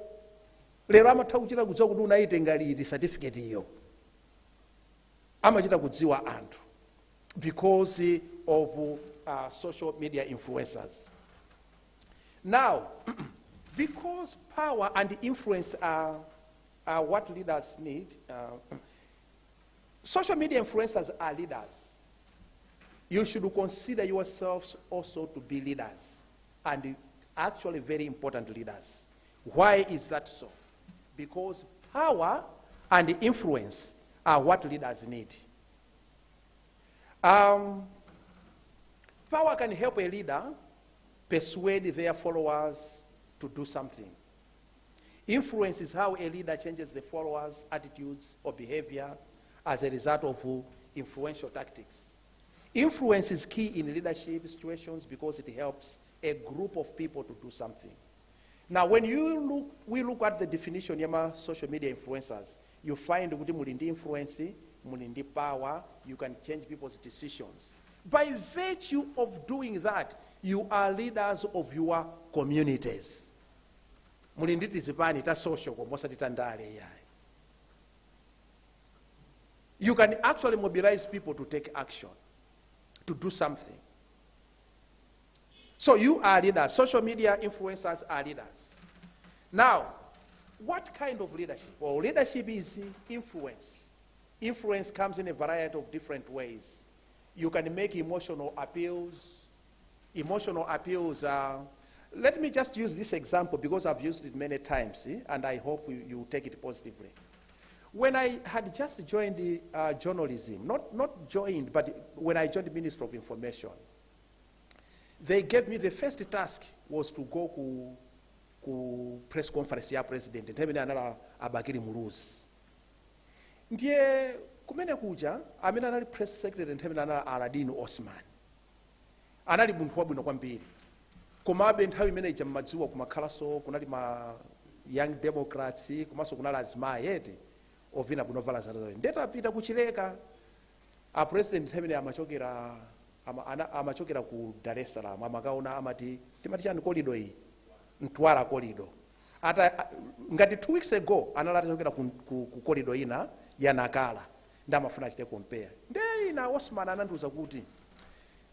amatha kuchita kudziwa kuti unaitenga liti certificate iyo. Amachita kudziwa anthu because of social media influencers. Now, because power and influence are what leaders need, social media influencers are leaders. You should consider yourselves also to be leaders, and actually very important leaders. Why is that so? Because power and influence are what leaders need. Power can help a leader persuade their followers to do something. Influence is how a leader changes the followers' attitudes or behavior as a result of influential tactics. Influence is key in leadership situations because it helps a group of people to do something. Now, when we look at the definition of social media influencers, you find kuti muli ndi influence, muli ndi power, you can change people's decisions. By virtue of doing that, you are leaders of your communities. Muli ndi tizipani ta social komosa titandale yayi. You can actually mobilize people to take action, to do something. So you are leaders. Social media influencers are leaders. Now, what kind of leadership? Well, leadership is influence. Influence comes in a variety of different ways. You can make emotional appeals. Emotional appeals are, let me just use this example because I've used it many times, and I hope you take it positively. When I had just joined journalism, not joined, but when I joined the Ministry of Information, they gave me the first task was to go ku press conference ya president, nthawi anali Abakiri Muluzi. Ndiye kumene kuja, amene anali press secretary nthawi anali Aladin Osman. Anali munthu wabwino kwambiri. Komabe nthawi imene ija mmadziwa kumakhalaso kunali ma Young Democrats, komanso kunali azimayi eti ovina bwino vala zazoi. Ndetapita kuchileka, a president nthawi amachokera ku Dar es Salaam, amakaona amati timati chani kolido iyi, Mtwara kolido. Ngati 2 weeks ago, analata chokera ku kolido ina ya Nakala, ndamafuna chite compare. Nde ina Osman anandiuza kuti,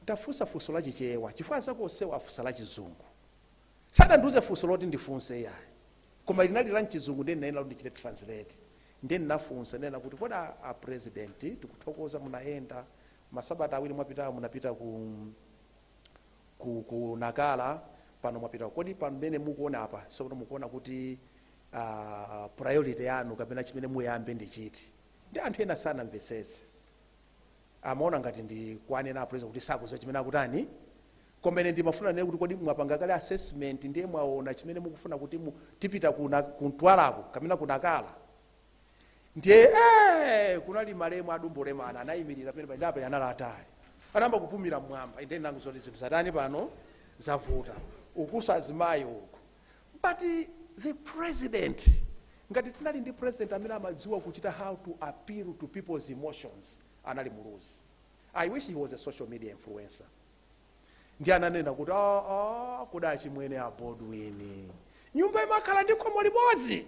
ndafunsa funso la chichewa, chifukwa zako osewa afunsa la chizungu. Sadandiuze funso loti ndifunse yayi. Koma linali la chizungu ndi nena ndichite translate. Ndi nafunsa nena kuti koda a president tikuthokoza munaenda masabata awiri mwapita munapita ku Nakala, pano mwapita kodi pamene mukuona apa so mukuona kuti priority yanu kapena chimene muyambe ndi chiti. Ndi anthu ena sana mvesese. Amaona ngati ndi kwanena president kuti sakuziwa chimene akutani. Komene ndimafuna nene kuti kodi mwapanga kale assessment ndiye mwaona chimene mukufuna kuti tipita ku Mtwarako kapena ku Nakala. Ndiye kunali malemu adumbolemana anayimirira pene ndapa yanala atali. Anamba kupumira mwamba inde nangu zoti zinthu zatani pano zavuta. Ukusa azimayi uku. But the president, ngati tinali ndi president amene amadziwa kuchita how to appeal to people's emotions, anali Muluzi. I wish he was a social media influencer. Ndi ananena kuti kuda chimwene a Bodwin. Nyumba imakhala ndi khomo limodzi.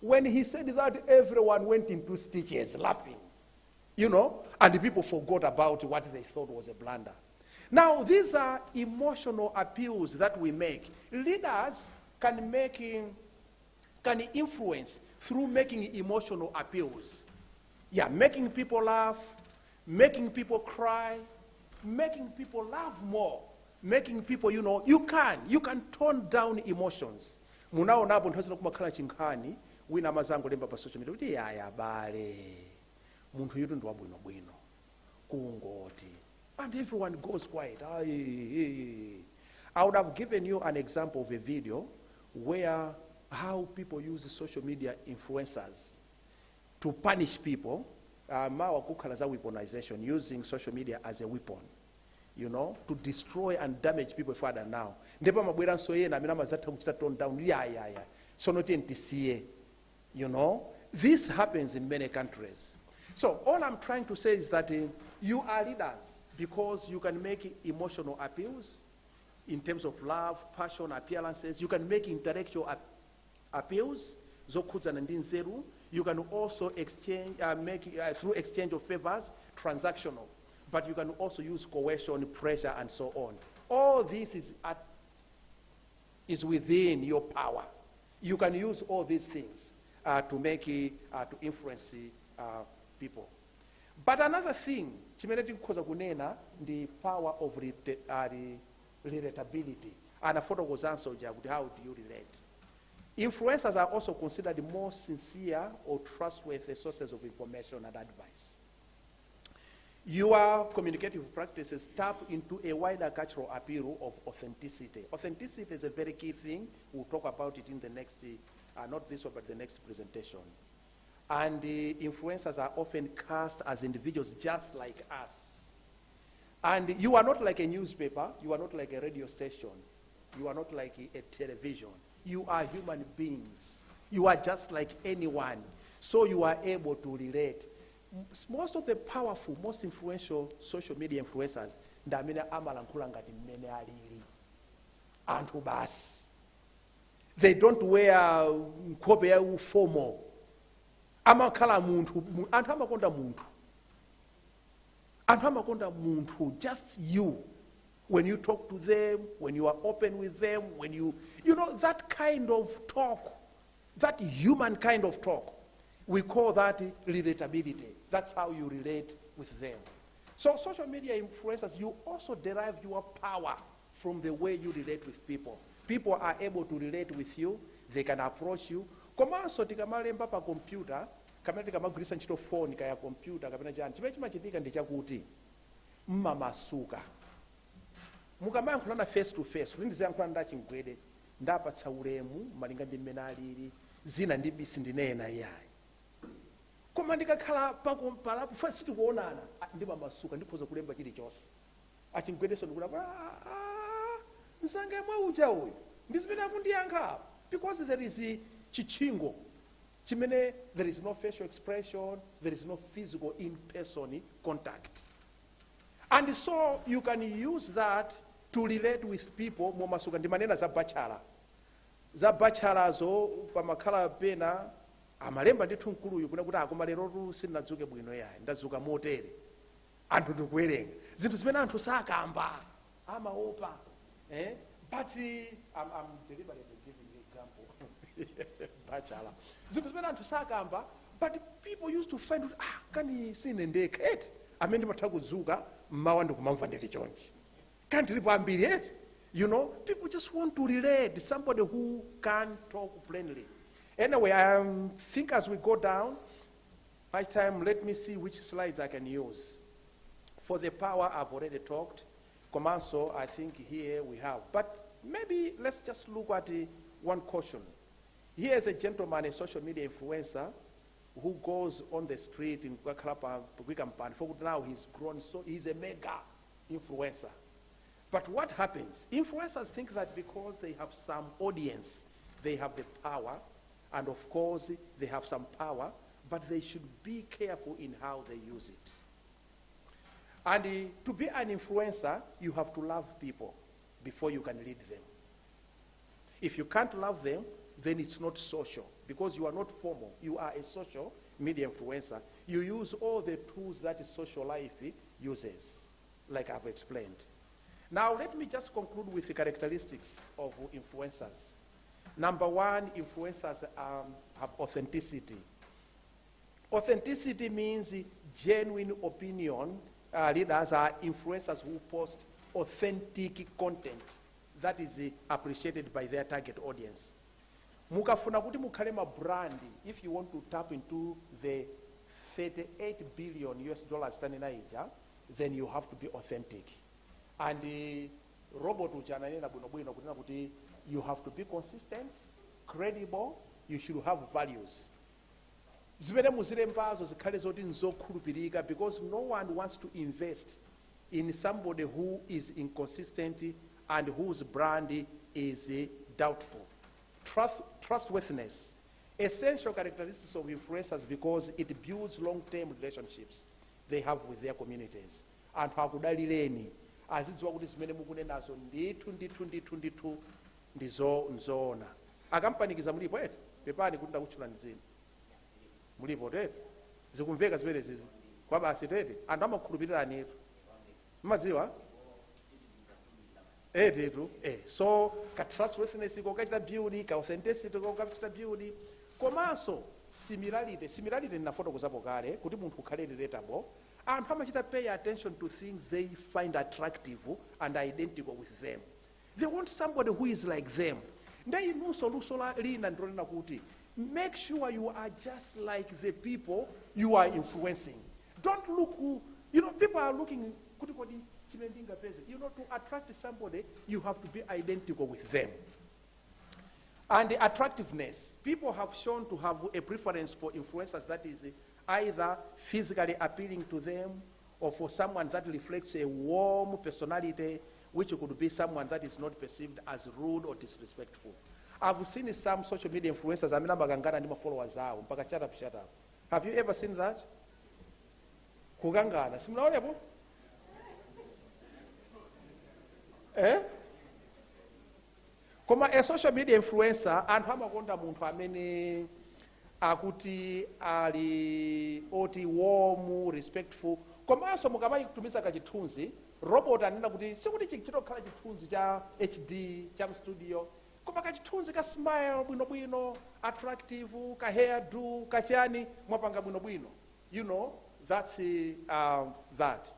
When he said that, everyone went into stitches laughing. You know, and the people forgot about what they thought was a blunder. Now, these are emotional appeals that we make. Leaders can influence through making emotional appeals. Yeah, making people laugh, making people cry, making people laugh more, making people, you know, you can tone down emotions. Munaonapo nthawi kumakhala chinkhani, wina mazango lemba pa social media kuti yaya bale. Munthu yutu ndi wabwino bwino. Kungoti. And everyone goes quiet. I would have given you an example of a video where how people use social media influencers to punish people. Weaponization, using social media as a weapon, you know, to destroy and damage people further now. Ndipo mabwera nsoye na mina mazata kuchita tone down. So not NTCA, you know. This happens in many countries. So all I'm trying to say is that you are leaders because you can make emotional appeals in terms of love, passion, appearances. You can make intellectual appeals. You can also exchange, through exchange of favors, transactional. But you can also use coercion, pressure, and so on. All this is within your power. You can use all these things to make to influence people. But another thing, the power of relatability. And a photo was answered, how do you relate? Influencers are also considered the most sincere or trustworthy sources of information and advice. Your communicative practices tap into a wider cultural appeal of authenticity. Authenticity is a very key thing. We'll talk about it in the next, not this one, but the next presentation. And the influencers are often cast as individuals just like us. And you are not like a newspaper. You are not like a radio station. You are not like a television. You are human beings. You are just like anyone. So you are able to relate. Most of the powerful, most influential social media influencers, they don't wear formal. Amakala muntu, muntu, just you. When you talk to them, when you are open with them, when you know, that kind of talk, that human kind of talk, we call that relatability. That's how you relate with them. So social media influencers, you also derive your power from the way you relate with people. People are able to relate with you, they can approach you. Komanso tikamalemba pa computer, kamene tikamagwirisa ntchito phone kaya computer kapena chani, chimene chimachitika ndi chakuti mmamasuka. Mukamayankhulana face to face, kuti ndiziyankhulana ndachingwede, ndapatsa ulemu malinga ndi mmene alili, zina ndi bisi ndinena iyayi. Koma ndikakhala palapo fa sitikuonana, ndimamasuka ndiphoza kulemba chilichonse. Achingwedeso ndikulapa nsange mwa uja uyu ndizimene akundiyankha, because there is chichingo chimene there is no facial expression, there is no physical in-person contact. And so you can use that to relate with people. Momasuka ndimanena za bachala. Za bachala zo pamakhala pena amalemba ndithu nkuluyu kuna kuti akumalero tu sinadzuke bwino yayi, ndazuka motere. Anthu ndikuwerenga. Zinthu zimene anthu sakamba amaopa. But I'm deliberately giving you example. Bachala. Zinthu zimene anthu sakamba, but people used to find kani sinendeka eti. Amene mathakuzuka mmawa ndikumamva ndili chonchi. Can't live ambiri eti. You know, people just want to relate, somebody who can talk plainly. Anyway, I think as we go down, by time, let me see which slides I can use. For the power, I've already talked. Komanso, I think here we have. But maybe let's just look at one caution. Here is a gentleman, a social media influencer, who goes on the street in Kwakalapa, for now he's grown, so he's a mega influencer. But what happens? Influencers think that because they have some audience, they have the power, and of course they have some power, but they should be careful in how they use it. And to be an influencer, you have to love people before you can lead them. If you can't love them, then it's not social, because you are not formal. You are a social media influencer. You use all the tools that social life uses, like I've explained. Now, let me just conclude with the characteristics of influencers. Number one, influencers have authenticity. Authenticity means genuine opinion. Leaders are influencers who post authentic content that is appreciated by their target audience. Mukafuna kuti mukhale ma brand, if you want to tap into the 38 billion US dollars standing Niger, then you have to be authentic. And Robert ujananena bwino kunena kuti you have to be consistent, credible, you should have values. Zimene muzilembazo zikhale zoti nzokhulupirika, because no one wants to invest in somebody who is inconsistent and whose brand is doubtful. Trustworthiness, essential characteristics of influencers, because it builds long-term relationships they have with their communities. Anthu akudalireni azidziwa kuti zimene mukunenazo ndithu ndizoona. Akampanikiza mulipo eti pepani kuti ndakutchulani zina mulipo tete zikumveka zimene zizi kwa basi tete anthu amakhulupirirani etu mmadziwa tetu so ka trustworthiness ko kachita build, ka authenticity ko kachita build, komanso similarity ndinafotokozapo kale kuti munthu ukhale relatable. Anthu amachita pay attention to things they find attractive and identical with them. They want somebody who is like them. Nde inunso luso lina ndilonena kuti make sure you are just like the people you are influencing. Don't look people are looking kuti kodi chimendinga pese. To attract somebody, you have to be identical with them. And the attractiveness, people have shown to have a preference for influencers that is either physically appealing to them, or for someone that reflects a warm personality, which could be someone that is not perceived as rude or disrespectful. I've seen some social media influencers, bagangana ndi followers zao, mpaka shut up. Have you ever seen that? Kugangana, simnaonepo? Koma a social media influencer, anthu amakonda munthu amene akuti ali oti warm, respectful. Komanso mukamayi kutumiza kachithunzi, robot anena kuti sikuti chitokhala chithunzi cha HD, cha studio, koma kachithunzi ka smile bwinobwino, attractive, ka hairdo, kachani, mwapanga bwinobwino. That's that.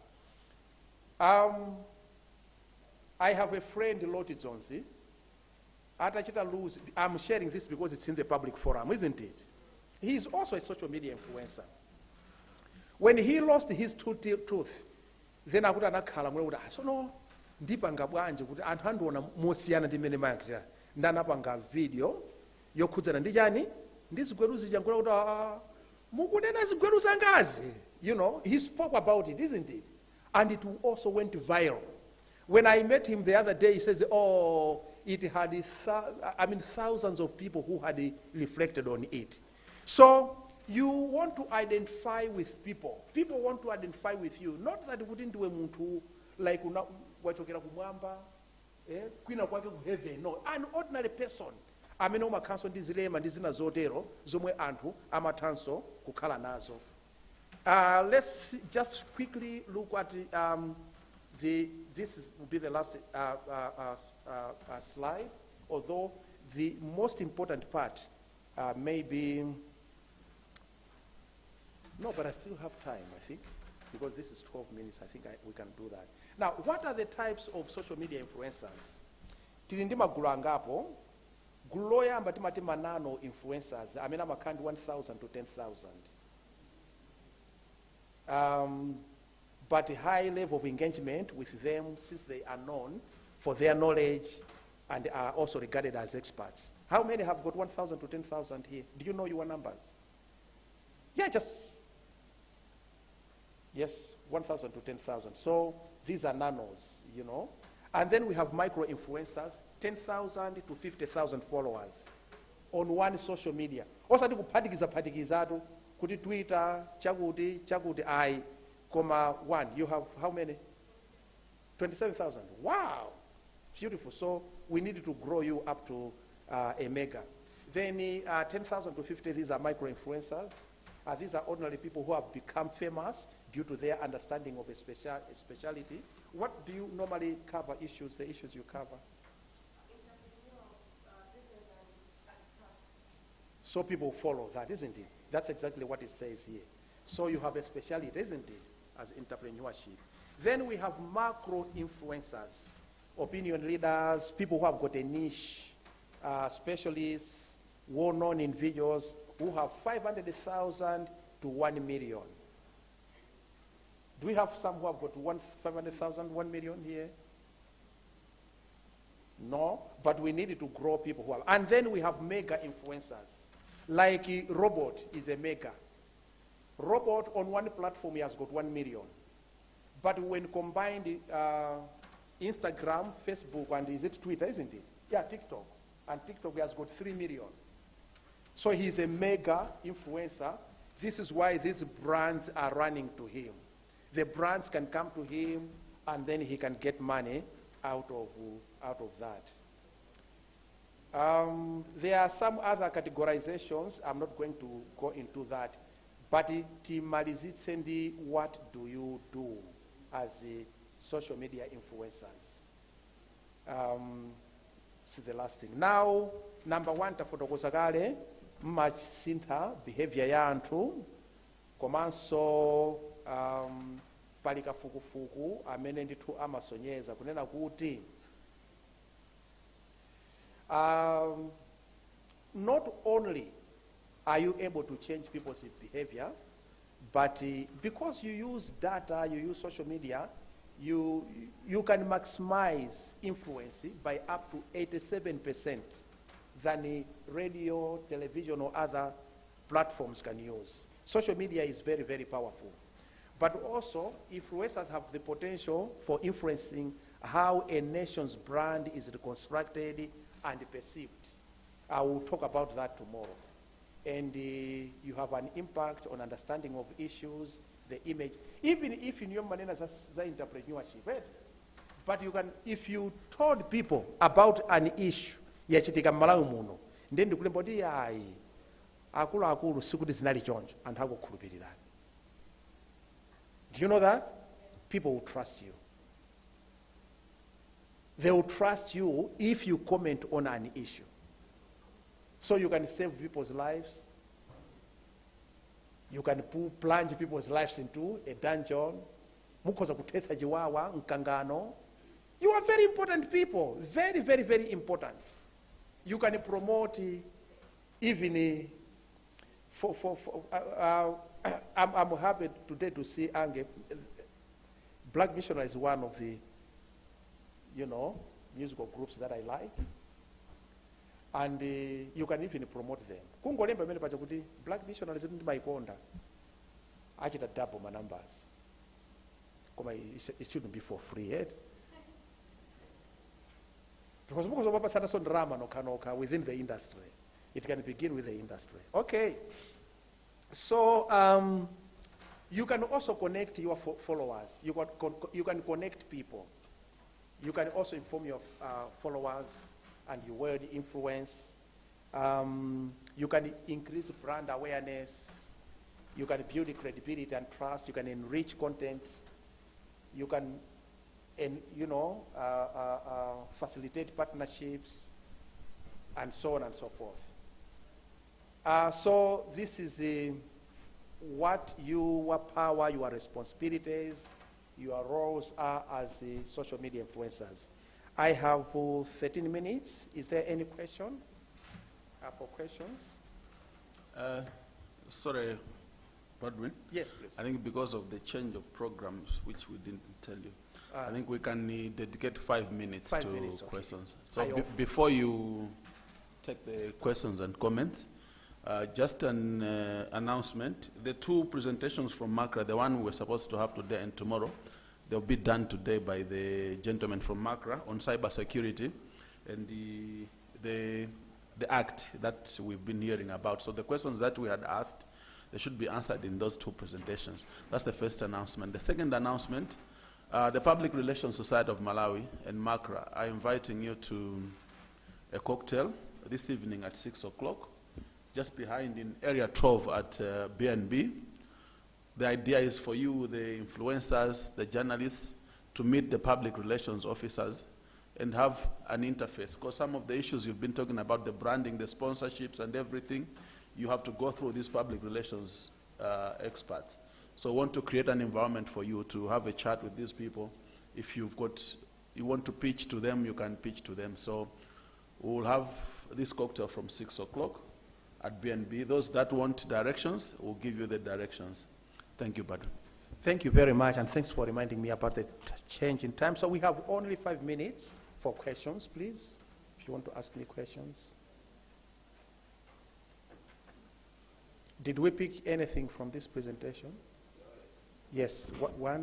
I have a friend, Loti Zonzi. I'm sharing this because it's in the public forum, isn't it? He is also a social media influencer. When he lost his tooth, then I would have so no, ndipanga bwanje kuti anthu andiona mosiyana ndi mmene mayankira. Ndanapanga video yokhudzana ndi chani ndi zigweru zijankula kuti mukunena zigweru zangazi. He spoke about it, isn't it? And it also went viral. When I met him the other day, he says, it had thousands of people who had reflected on it. So you want to identify with people. People want to identify with you. Not that we didn't do a muntu like wachokera kumwamba, kwina kwake ku heaven. No, an ordinary person. Amene umakhanso ndi zilema ndi zina zotero zomwe anthu amathanso kukhala nazo. Let's just quickly look at this will be the last slide, although the most important part may be, no, but I still have time, I think, because this is 12 minutes, I think we can do that. Now, what are the types of social media influencers? Tili ndi magulu angapo, gulu loyamba timati manano influencers, amene amakhala 1,000 to 10,000. But a high level of engagement with them, since they are known for their knowledge and are also regarded as experts. How many have got 1,000 to 10,000 here? Do you know your numbers? Yeah, yes, 1,000 to 10,000. So these are nanos, And then we have micro-influencers, 10,000 to 50,000 followers on one social media. Also, kuphatikizatu, kuti Twitter, chakuti, 1. You have how many? 27,000. Wow, beautiful. So we need to grow you up to a mega. Then 10,000 to 50, these are micro-influencers. These are ordinary people who have become famous due to their understanding of a specialty. What do you normally cover issues, the issues you cover? So people follow that, isn't it? That's exactly what it says here. So you have a specialty, isn't it, as entrepreneurship. Then we have macro-influencers, opinion leaders, people who have got a niche, specialists, well-known individuals who have 500,000 to 1 million. Do we have some who have got 500,000, 1 million here? No, but we need to grow people who are. And then we have mega influencers. Like Robot is a mega. Robot on one platform he has got 1 million. But when combined Instagram, Facebook, and is it Twitter, isn't it? Yeah, TikTok. And TikTok he has got 3 million. So he's a mega influencer. This is why these brands are running to him. The brands can come to him and then he can get money out of that. There are some other categorizations. I'm not going to go into that. But Timalizitsendi, what do you do as a social media influencers? This is the last thing. Now, number 1, tafotokozakale, much sintha behavior ya anthu, komanso palika fukufuku amene ndithu amasonyeza kunena kuti not only are you able to change people's behavior, but because you use data, you use social media, you can maximize influence by up to 87% than radio, television, or other platforms can use. Social media is very, very powerful. But also, influencers have the potential for influencing how a nation's brand is reconstructed and perceived. I will talk about that tomorrow. And you have an impact on understanding of issues, the image, even if in your manner as entrepreneurship, right? But you can, if you told people about an issue, yachitika Malawi muno, then ndikulemba kuti ayi akulu sikuti zinali choncho anthu akukhulupirira. Do you know that? People will trust you. They will trust you if you comment on an issue. So you can save people's lives. You can plunge people's lives into a dungeon. Mukhoza kuthetsa chiwawa, mkangano. You are very important people. Very, very, very important. You can promote even I'm happy today to see Ange. Black Missionary is one of the, musical groups that I like. And you can even promote them. Kungolemba mene pacha kuti Black Missionaries ndi maikonda. Achita double my numbers. It shouldn't be for free, yet. Because muko zopa sana son drama noka within the industry. It can begin with the industry. Okay. So you can also connect your followers. You can connect people. You can also inform your followers and your word influence. You can increase brand awareness. You can build credibility and trust. You can enrich content. You can, facilitate partnerships, and so on and so forth. So this is what your power, your responsibilities, your roles are as social media influencers. I have 13 minutes. Is there any question? For questions? Sorry, Godwin. Yes, please. I think because of the change of programs, which we didn't tell you, I think we can dedicate 5 minutes to questions. Okay. So before you take the questions and comments, just an announcement. The 2 presentations from MACRA, the one we're supposed to have today and tomorrow, they'll be done today by the gentleman from MACRA on cybersecurity and the act that we've been hearing about. So the questions that we had asked, they should be answered in those two presentations. That's the first announcement. The second announcement, the Public Relations Society of Malawi and MACRA are inviting you to a cocktail this evening at 6 o'clock, just behind in Area 12 at B&B. The idea is for you, the influencers, the journalists, to meet the public relations officers and have an interface. Because some of the issues you've been talking about, the branding, the sponsorships and everything, you have to go through these public relations experts. So we want to create an environment for you to have a chat with these people. If you want to pitch to them, you can pitch to them. So we'll have this cocktail from 6 o'clock at B&B. Those that want directions, we'll give you the directions. Thank you, Badru. Thank you very much, and thanks for reminding me about the change in time. So we have only 5 minutes for questions, please, if you want to ask me questions. Did we pick anything from this presentation? Yes,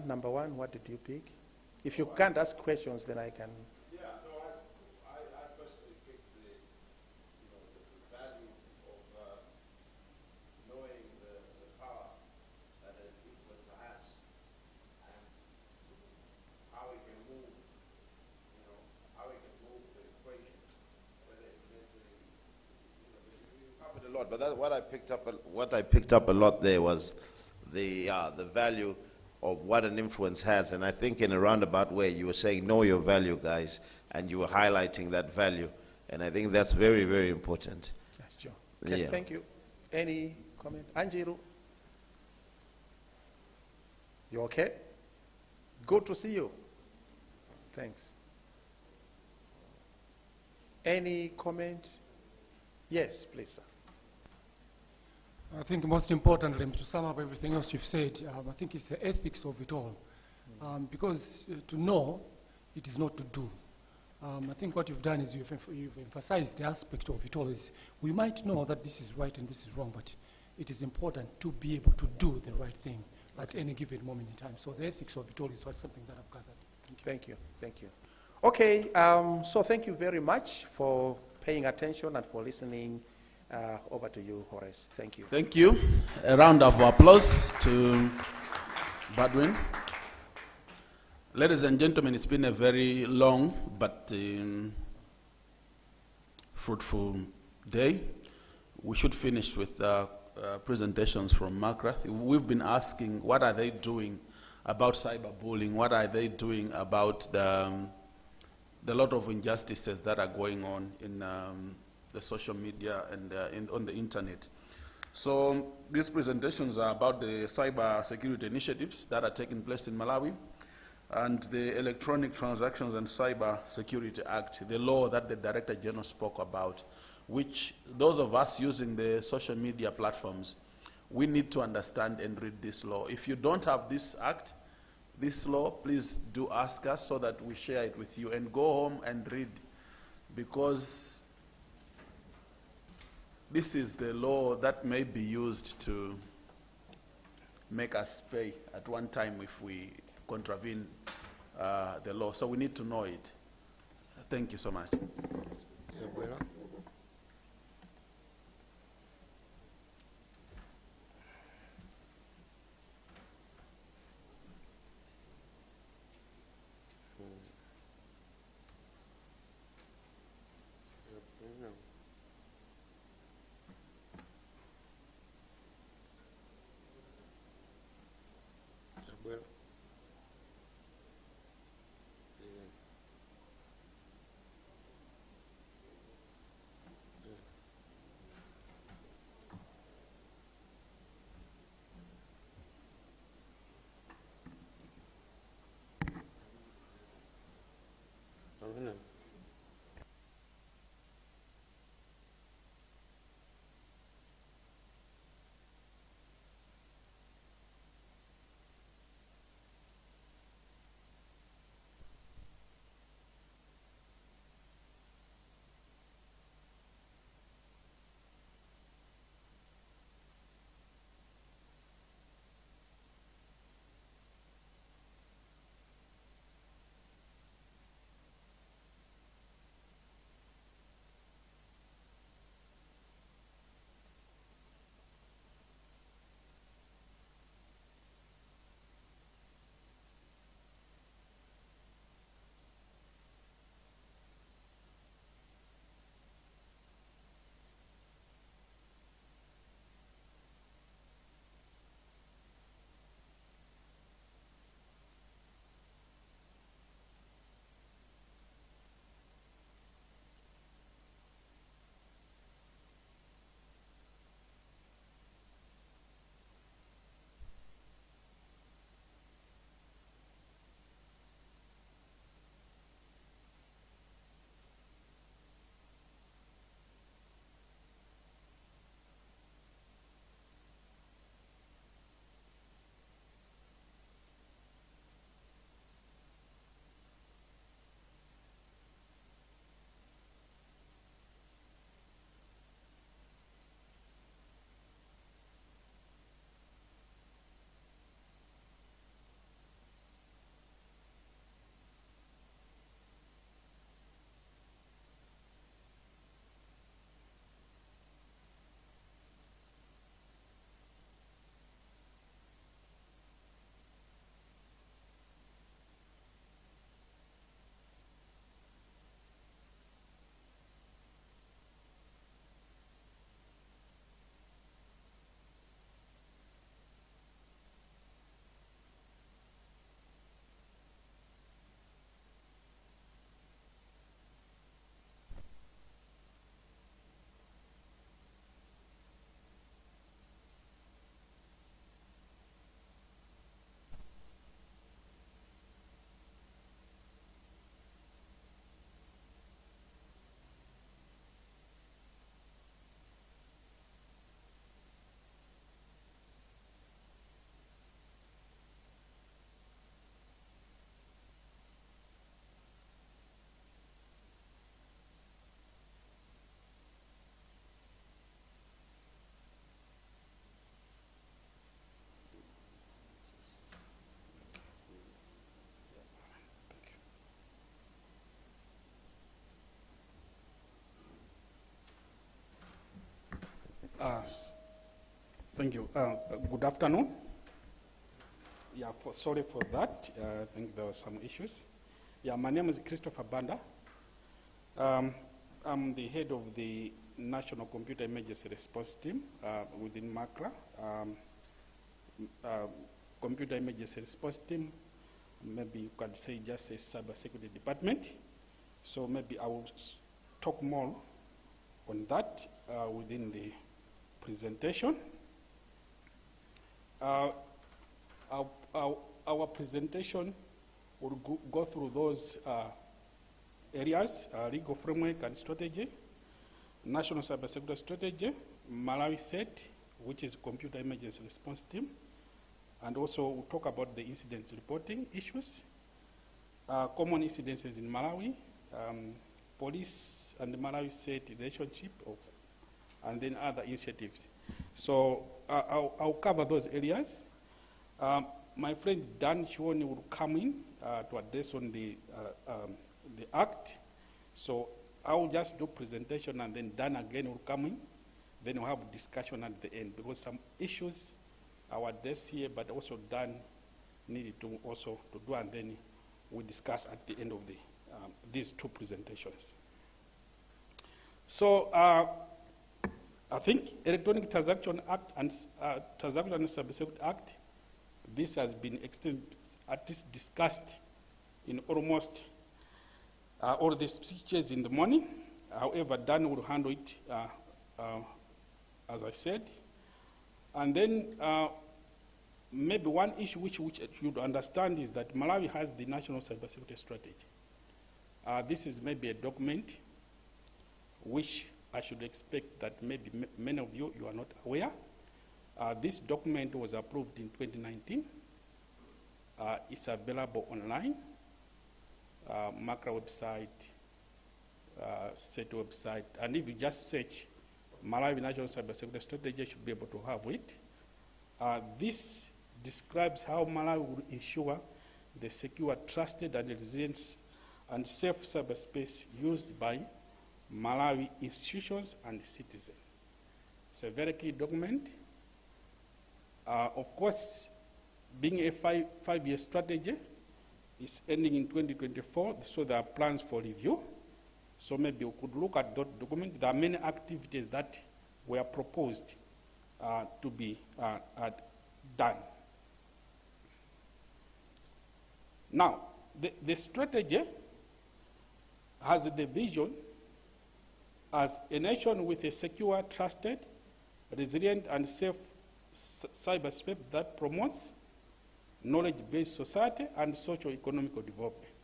number one, what did you pick? If you can't ask questions, then I can. Yeah, no, I personally picked the value of knowing the power that an influencer has and how it can move, how it can move the equation, whether it's mentally, you covered a lot, but what I picked up a lot there was the value of what an influence has. And I think in a roundabout way, you were saying, know your value, guys, and you were highlighting that value. And I think that's very, very important. Sure. Okay, Yeah. Thank you. Any comment? Anjiru? You okay? Good to see you. Thanks. Any comment? Yes, please, sir. I think most importantly, to sum up everything else you've said, I think it's the ethics of it all. Because to know, it is not to do. I think what you've done is you've emphasized the aspect of it all. Is we might know that this is right and this is wrong, but it is important to be able to do the right thing at any given moment in time. So the ethics of it all is something that I've gathered. Thank you. Thank you. Okay, so thank you very much for paying attention and for listening. Over to you, Horace. Thank you. Thank you. A round of applause to Badwin. Ladies and gentlemen, it's been a very long but fruitful day. We should finish with presentations from MACRA. We've been asking what are they doing about cyberbullying, what are they doing about the lot of injustices that are going on in the social media and on the internet. So these presentations are about the cyber security initiatives that are taking place in Malawi and the Electronic Transactions and Cyber Security Act, the law that the Director General spoke about, which those of us using the social media platforms, we need to understand and read this law. If you don't have this act, this law, please do ask us so that we share it with you and go home and read, because this is the law that may be used to make us pay at one time if we contravene the law. So we need to know it. Thank you so much. Yeah, bueno. Bueno. Thank you. Good afternoon. Yeah, sorry for that. I think there were some issues. Yeah, my name is Christopher Banda. I'm the head of the National Computer Emergency Response Team within MACRA. Computer Emergency Response Team, maybe you could say just a cybersecurity department. So maybe I will talk more on that within the presentation. Our presentation will go through those areas, legal framework and strategy, national cybersecurity strategy, Malawi SET, which is computer emergency response team, and also we'll talk about the incidents reporting issues, common incidences in Malawi, police and Malawi SET relationship, and then other initiatives. So I'll cover those areas. My friend Dan Chiwoni will come in to address on the act. So I will just do presentation and then Dan again will come in. Then we'll have discussion at the end because some issues I will address here, but also Dan needed to also to do, and then we discuss at the end of the these two presentations. So I think Electronic Transaction Act and Transaction and Cybersecurity Act, this has been at least discussed in almost all the speeches in the morning. However, Dan will handle it, as I said. And then maybe one issue which you should understand is that Malawi has the National Cybersecurity Strategy. This is maybe a document which I should expect that maybe many of you are not aware. This document was approved in 2019. It's available online, MACRA website, SET website, and if you just search Malawi National Cybersecurity Strategy, you should be able to have it. This describes how Malawi will ensure the secure, trusted, and resilient and safe cyberspace used by Malawi institutions and citizens. It's a very key document. Of course, being a five-year strategy, it's ending in 2024, so there are plans for review. So maybe we could look at that document. There are many activities that were proposed to be done. Now, the strategy has the vision as a nation with a secure, trusted, resilient, and safe cyberspace that promotes knowledge-based society and socio-economic development.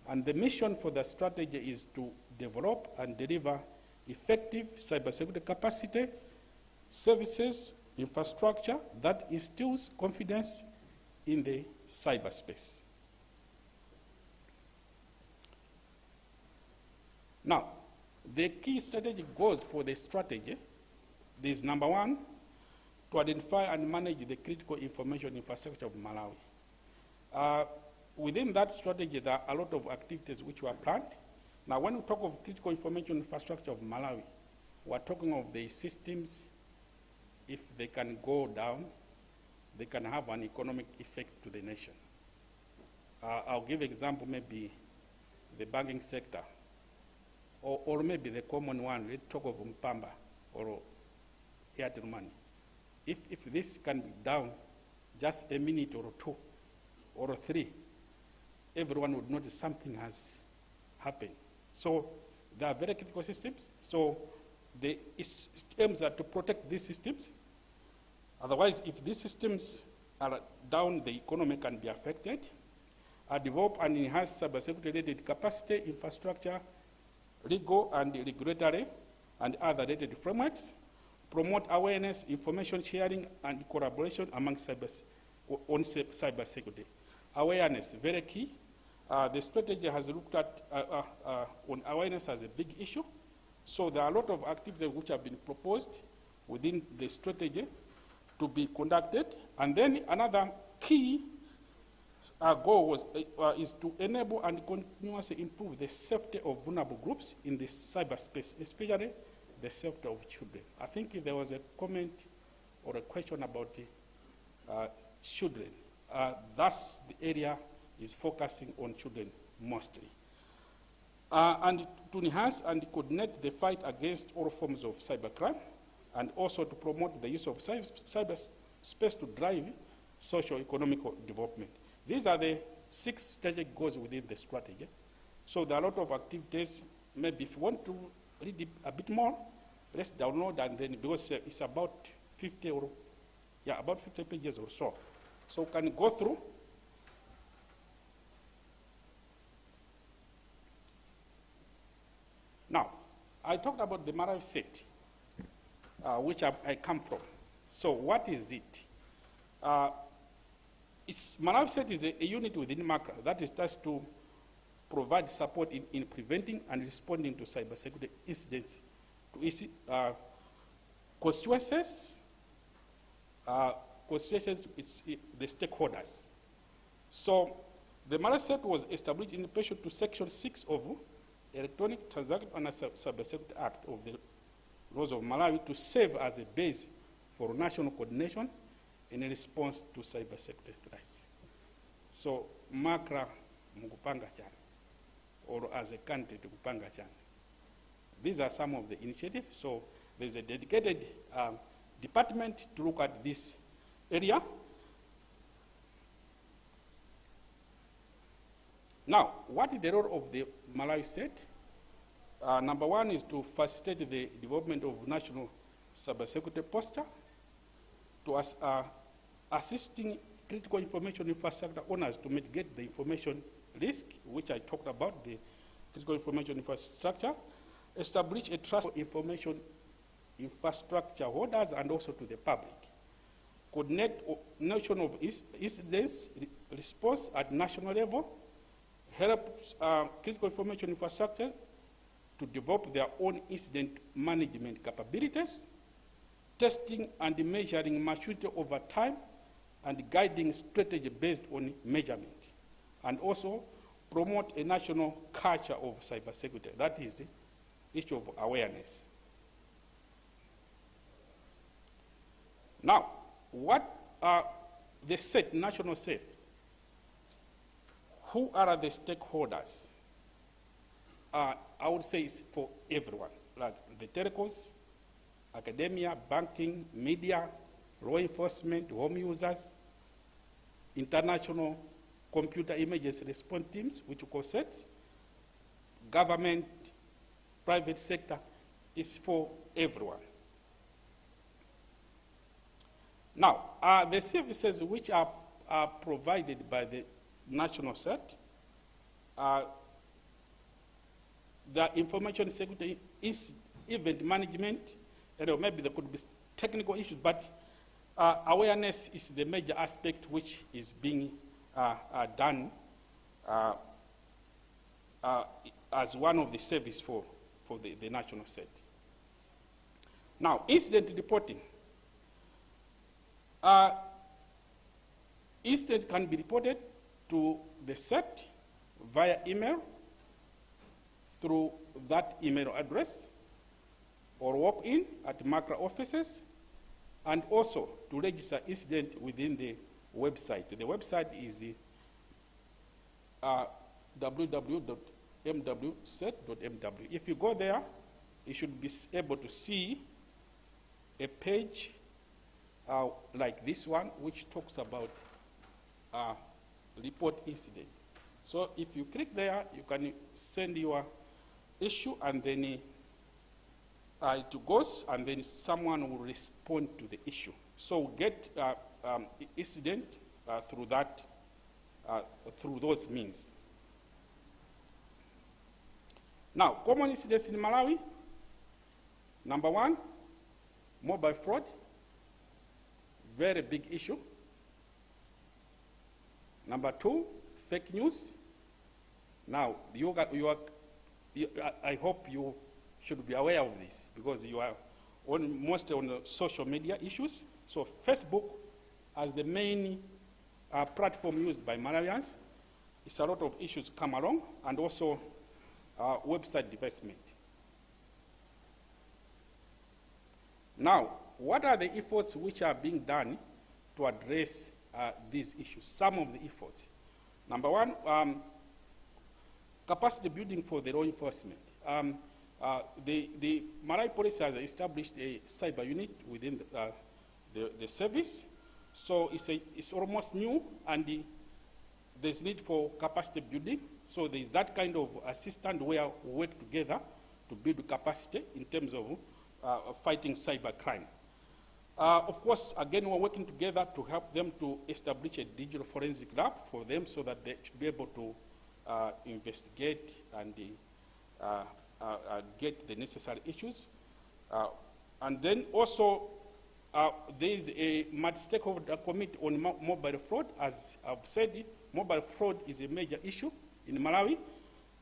And the mission for the strategy is to develop and deliver effective cybersecurity capacity, services, infrastructure that instills confidence in the cyberspace. Now, the key strategic goals for the strategy is number one, to identify and manage the critical information infrastructure of Malawi. Within that strategy, there are a lot of activities which were planned. Now, when we talk of critical information infrastructure of Malawi, we're talking of the systems. If they can go down, they can have an economic effect to the nation. I'll give example, maybe the banking sector, or maybe the common one, let's talk of Mpamba or Airtel Money. If this can be down just a minute or two or three, everyone would notice something has happened. So they are very critical systems. So the aims are to protect these systems. Otherwise, if these systems are down, the economy can be affected. Develop and enhance cybersecurity-related capacity, infrastructure, legal and regulatory, and other related frameworks. Promote awareness, information sharing, and collaboration among on cybersecurity. Awareness, very key. The strategy has looked at on awareness as a big issue. So there are a lot of activities which have been proposed within the strategy to be conducted. And then another key goal is to enable and continuously improve the safety of vulnerable groups in the cyberspace, especially the safety of children. I think there was a comment or a question about children. That's the area is focusing on children mostly. And to enhance and coordinate the fight against all forms of cybercrime, and also to promote the use of cyberspace to drive socio-economic development. These are the 6 strategic goals within the strategy. So there are a lot of activities. Maybe if you want to read it a bit more, let's download, and then, because it's about 50 pages or so. So can you go through? Now, I talked about the Malawi set, which I come from. So what is it? Malawi set is a unit within MACRA that is tasked to provide support in preventing and responding to cybersecurity incidents to constituencies, the stakeholders. So the Malawi set was established in relation to Section 6 of Electronic Transaction and Cybersecurity Act of the laws of Malawi to serve as a base for national coordination in response to cybersecurity threats. So MACRA mukupanga chani, or as a country to kupanga chani. These are some of the initiatives. So there's a dedicated department to look at this area. Now, what is the role of the Malawi set? Number 1 is to facilitate the development of national cybersecurity posture, to assisting critical information infrastructure owners to mitigate the information risk, which I talked about, the critical information infrastructure, establish a trust information infrastructure holders and also to the public, coordinate notion of incidents response at national level, help critical information infrastructure to develop their own incident management capabilities, testing and measuring maturity over time, and guiding strategy based on measurement, and also promote a national culture of cybersecurity. That is the issue of awareness. Now, what are the set, national safe? Who are the stakeholders? I would say it's for everyone, like the telecoms, academia, banking, media, law enforcement, home users, international computer images response teams, which we call SETs, government, private sector, is for everyone. Now, the services which are provided by the national set, the information security is event management. Maybe there could be technical issues, but awareness is the major aspect which is being done as one of the service for the national set. Now, incident reporting. Incident can be reported to the set via email through that email address, or walk in at MACRA offices, and also to register incident within the website. The website is www.mwset.mw. If you go there, you should be able to see a page like this one, which talks about report incident. So if you click there, you can send your issue, and then it goes, and then someone will respond to the issue. So get incident through that, through those means. Now, common incidents in Malawi. Number 1, mobile fraud, very big issue. Number 2, fake news. Now, I hope you should be aware of this, because you are mostly on social media issues. So Facebook, as the main platform used by Malawians, it's a lot of issues come along, and also website divestment. Now, what are the efforts which are being done to address these issues? Some of the efforts. Number one, capacity building for the law enforcement. The Malawi Police has established a cyber unit within the service. So it's almost new, and there's need for capacity building. So there's that kind of assistance where we work together to build capacity in terms of fighting cyber crime. Of course, again, we're working together to help them to establish a digital forensic lab for them so that they should be able to investigate and get the necessary issues. And then also, there is a multi-stakeholder committee on mobile fraud. As I've said, mobile fraud is a major issue in Malawi.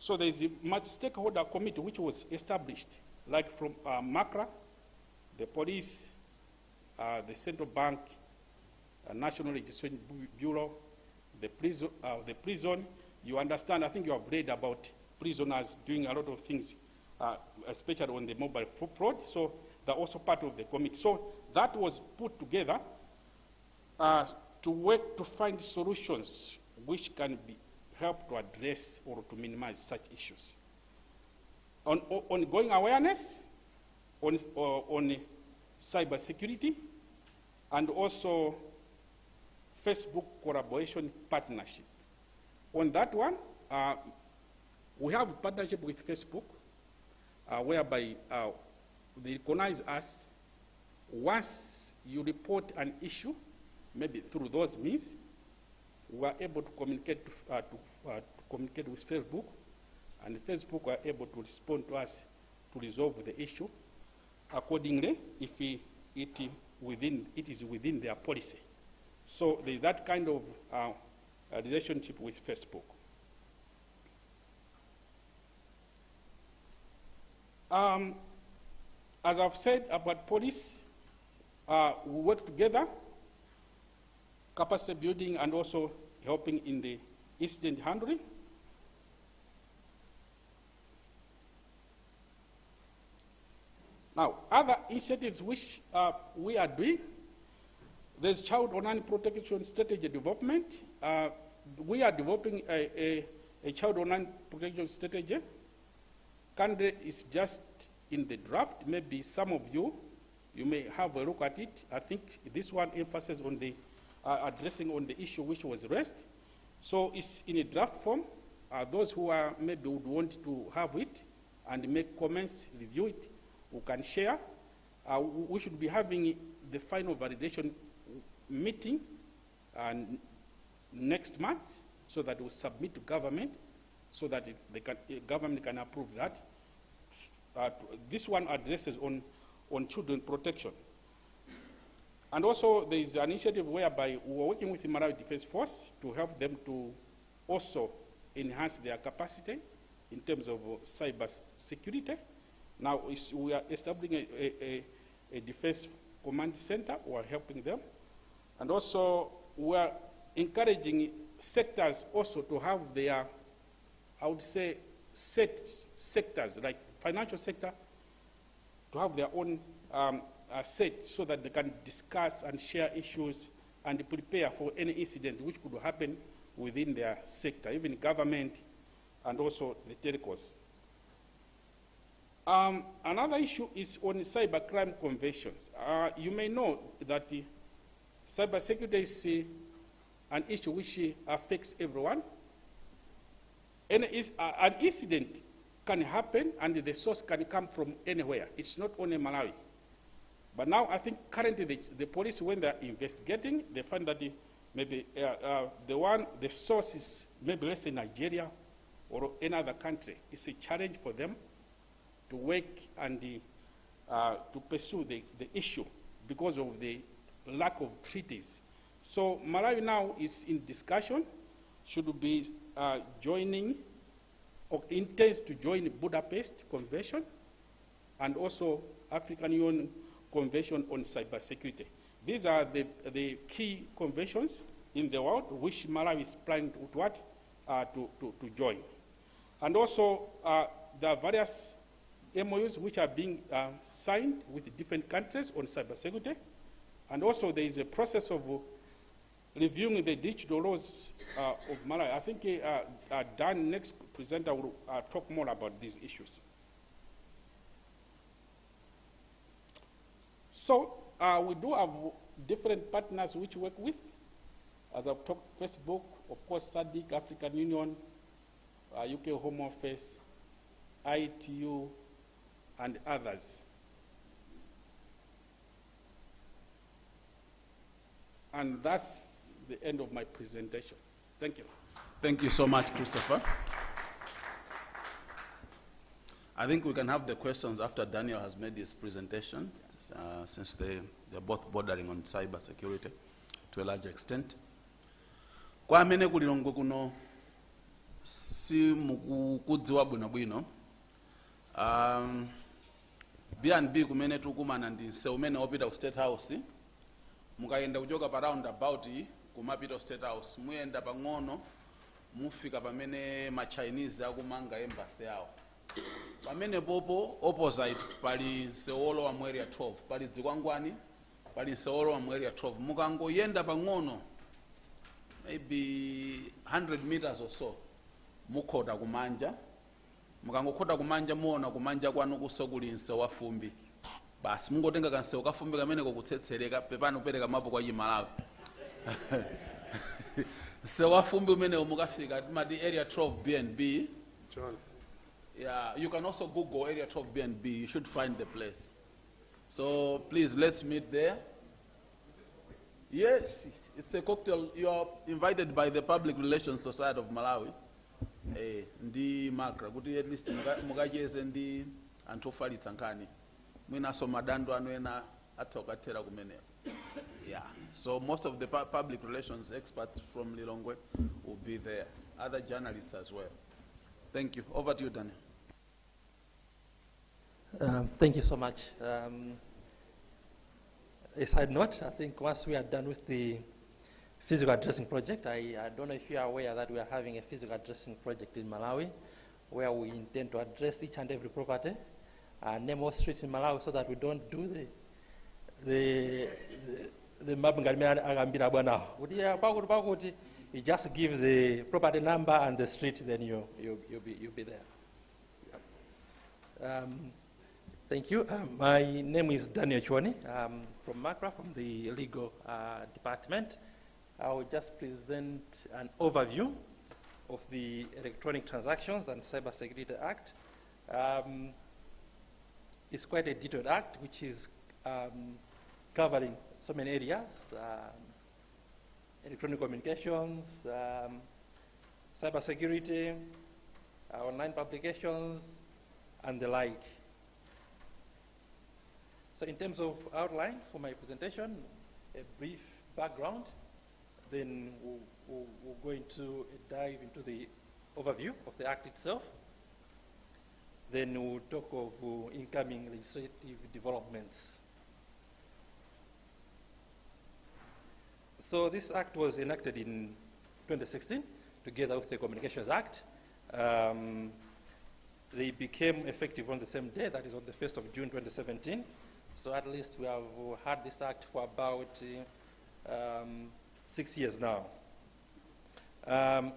So there is a multi-stakeholder committee which was established, like from MACRA, the police, the central bank, National Registration Bureau, the prison. You understand, I think you have read about prisoners doing a lot of things, especially on the mobile fraud. So they're also part of the committee. So that was put together to work to find solutions which can be help to address or to minimize such issues. On ongoing awareness on cyber security, and also Facebook collaboration partnership. On that one, we have a partnership with Facebook whereby they recognize us. Once you report an issue, maybe through those means, we are able to communicate communicate with Facebook, and Facebook are able to respond to us to resolve the issue accordingly if it is within their policy. So there's that kind of relationship with Facebook. As I've said about police, we work together, capacity building and also helping in the incident handling. Now, other initiatives which we are doing, there's child online protection strategy development. We are developing a child online protection strategy. Currently, it's just in the draft. Maybe some of you may have a look at it. I think this one emphasizes on the addressing on the issue which was raised. So it's in a draft form. Those who are maybe would want to have it and make comments, review it, who can share. We should be having the final validation meeting next month so that we submit to government so that government can approve that. This one addresses on children protection. And also there is an initiative whereby we are working with the Malawi Defense Force to help them to also enhance their capacity in terms of cyber security. Now we are establishing a defense command center. We are helping them. And also we are encouraging sectors also to have their, I would say, sectors, like financial sector, to have their own set so that they can discuss and share issues and prepare for any incident which could happen within their sector, even government and also the telcos. Another issue is on cybercrime conventions. You may know that cybersecurity is an issue which affects everyone. An incident can happen and the source can come from anywhere. It's not only Malawi. But now I think currently the police, when they're investigating, they find that maybe the source is maybe let's say Nigeria or any other country. It's a challenge for them to work and to pursue the issue because of the lack of treaties. So Malawi now is in discussion, should be joining or intends to join the Budapest Convention and also African Union Convention on Cybersecurity. These are the key conventions in the world which Malawi is planning to join. And also there are various MOUs which are being signed with different countries on cybersecurity. And also there is a process of reviewing the digital laws of Malawi. I think Dan, next presenter, will talk more about these issues. So we do have different partners which we work with. As I've talked, Facebook, of course, SADC, African Union, UK Home Office, ITU, and others. And that's the end of my presentation. Thank you. Thank you so much, Christopher. I think we can have the questions after Daniel has made his presentation, since they're both bordering on cyber security to a large extent. Kwa amene ku Lilongwe kuno si mukudziwa bwinobwino, B&B kumene tukumana ndi nsewu umene wopita ku State House, mukayenda kuchoka pa roundabout kumapita ku State House, muyenda pang'ono mufika pamene ma Chinese akumanga embassy yawo. Pamene popo opposite pali nsewu olowa mu area 12, pali Dzikwangwani, pali nsewu olowa mu area 12. Mukangoyenda pang'ono maybe 100 meters or so, mukhota kumanja. Mukangokhota kumanja muona kumanja kwanu kusokuli nsewu wa Fumbi. Basi mungotenga kansewu ka Fumbi kameneko kutsetsereka pepano kupereka mapo kwa Malawi. Nsewu wa Fumbi umene mukafika timati area 12 B&B. John. Yeah, you can also Google area 12 B&B. You should find the place. So please, let's meet there. Yes, it's a cocktail. You are invited by the Public Relations Society of Malawi. Ndi makra kuti at least mukacheze ndi anthu ofalitsa nkhani. Mwina so madando anu ena atokatera kumeneko. Yeah. So most of the public relations experts from Lilongwe will be there. Other journalists as well. Thank you. Over to you, Daniel. Thank you so much. A side note, I think once we are done with the physical addressing project, I don't know if you are aware that we are having a physical addressing project in Malawi where we intend to address each and every property, name all streets in Malawi so that we don't do the agambira bwana. You just give the property number and the street, then you'll be there. Thank you. My name is Daniel Chwani. I'm from MACRA, from the legal department. I will just present an overview of the Electronic Transactions and Cybersecurity Act. It's quite a detailed act, which is covering so many areas. Electronic communications, cybersecurity, online publications, and the like. So in terms of outline for my presentation, a brief background, then we'll go into a dive into the overview of the Act itself. Then we'll talk of incoming legislative developments. So this act was enacted in 2016 together with the Communications Act. They became effective on the same day, that is on the 1st of June 2017. So at least we have had this act for about 6 years now.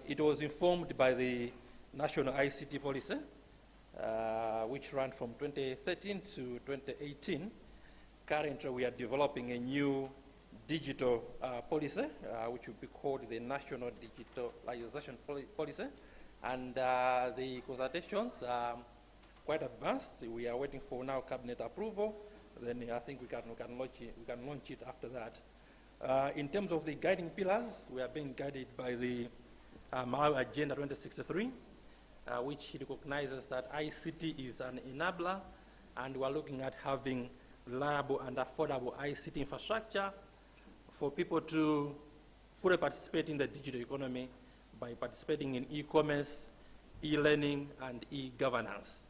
It was informed by the National ICT Policy, which ran from 2013 to 2018. Currently, we are developing a new digital policy, which will be called the National Digitalization Policy. And the consultations are quite advanced. We are waiting for now cabinet approval. Then I think we can launch it after that. In terms of the guiding pillars, we are being guided by the Malawi Agenda 2063, which recognizes that ICT is an enabler, and we're looking at having reliable and affordable ICT infrastructure for people to fully participate in the digital economy by participating in e-commerce, e-learning, and e-governance.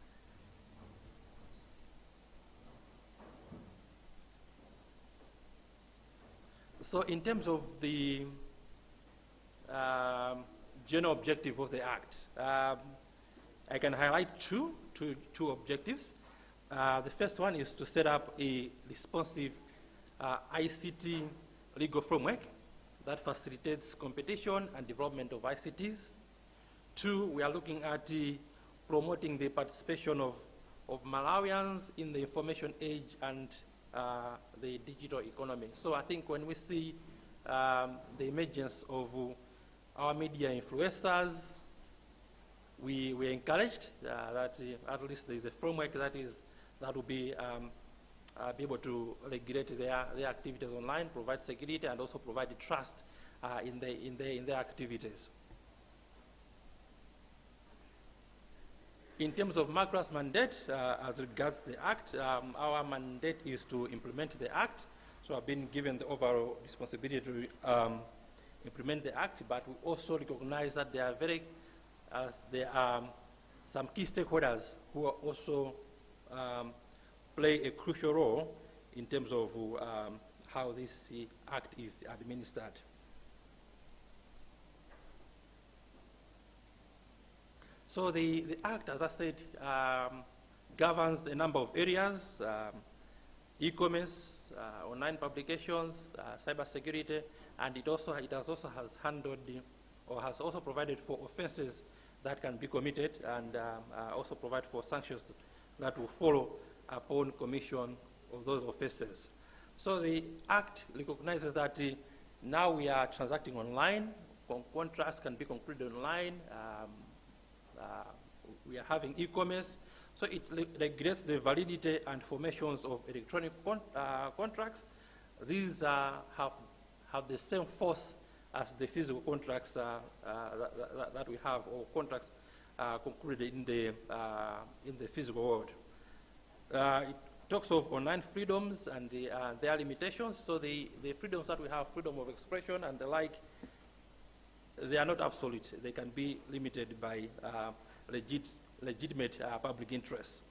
So in terms of the general objective of the Act, I can highlight two objectives. The first one is to set up a responsive ICT legal framework that facilitates competition and development of ICTs. 2, we are looking at promoting the participation of Malawians in the information age and the digital economy. So I think when we see the emergence of our media influencers, we're encouraged that at least there is a framework that will be able to regulate their activities online, provide security, and also provide trust in their activities. In terms of MACRA's mandate, as regards the Act, our mandate is to implement the Act. So I've been given the overall responsibility to implement the Act, but we also recognize that there are some key stakeholders who are also play a crucial role in terms of how this Act is administered. So the Act, as I said, governs a number of areas: e-commerce, online publications, cybersecurity, and it also has handled or has also provided for offences that can be committed, and also provide for sanctions that will follow upon commission of those offences. So the Act recognizes that now we are transacting online, contracts can be concluded online, we are having e-commerce, so it regulates the validity and formations of electronic contracts. These have the same force as the physical contracts that we have, or contracts concluded in the physical world. It talks of online freedoms and their limitations. So the freedoms that we have, freedom of expression and the like, they are not absolute. They can be limited by legitimate public interests.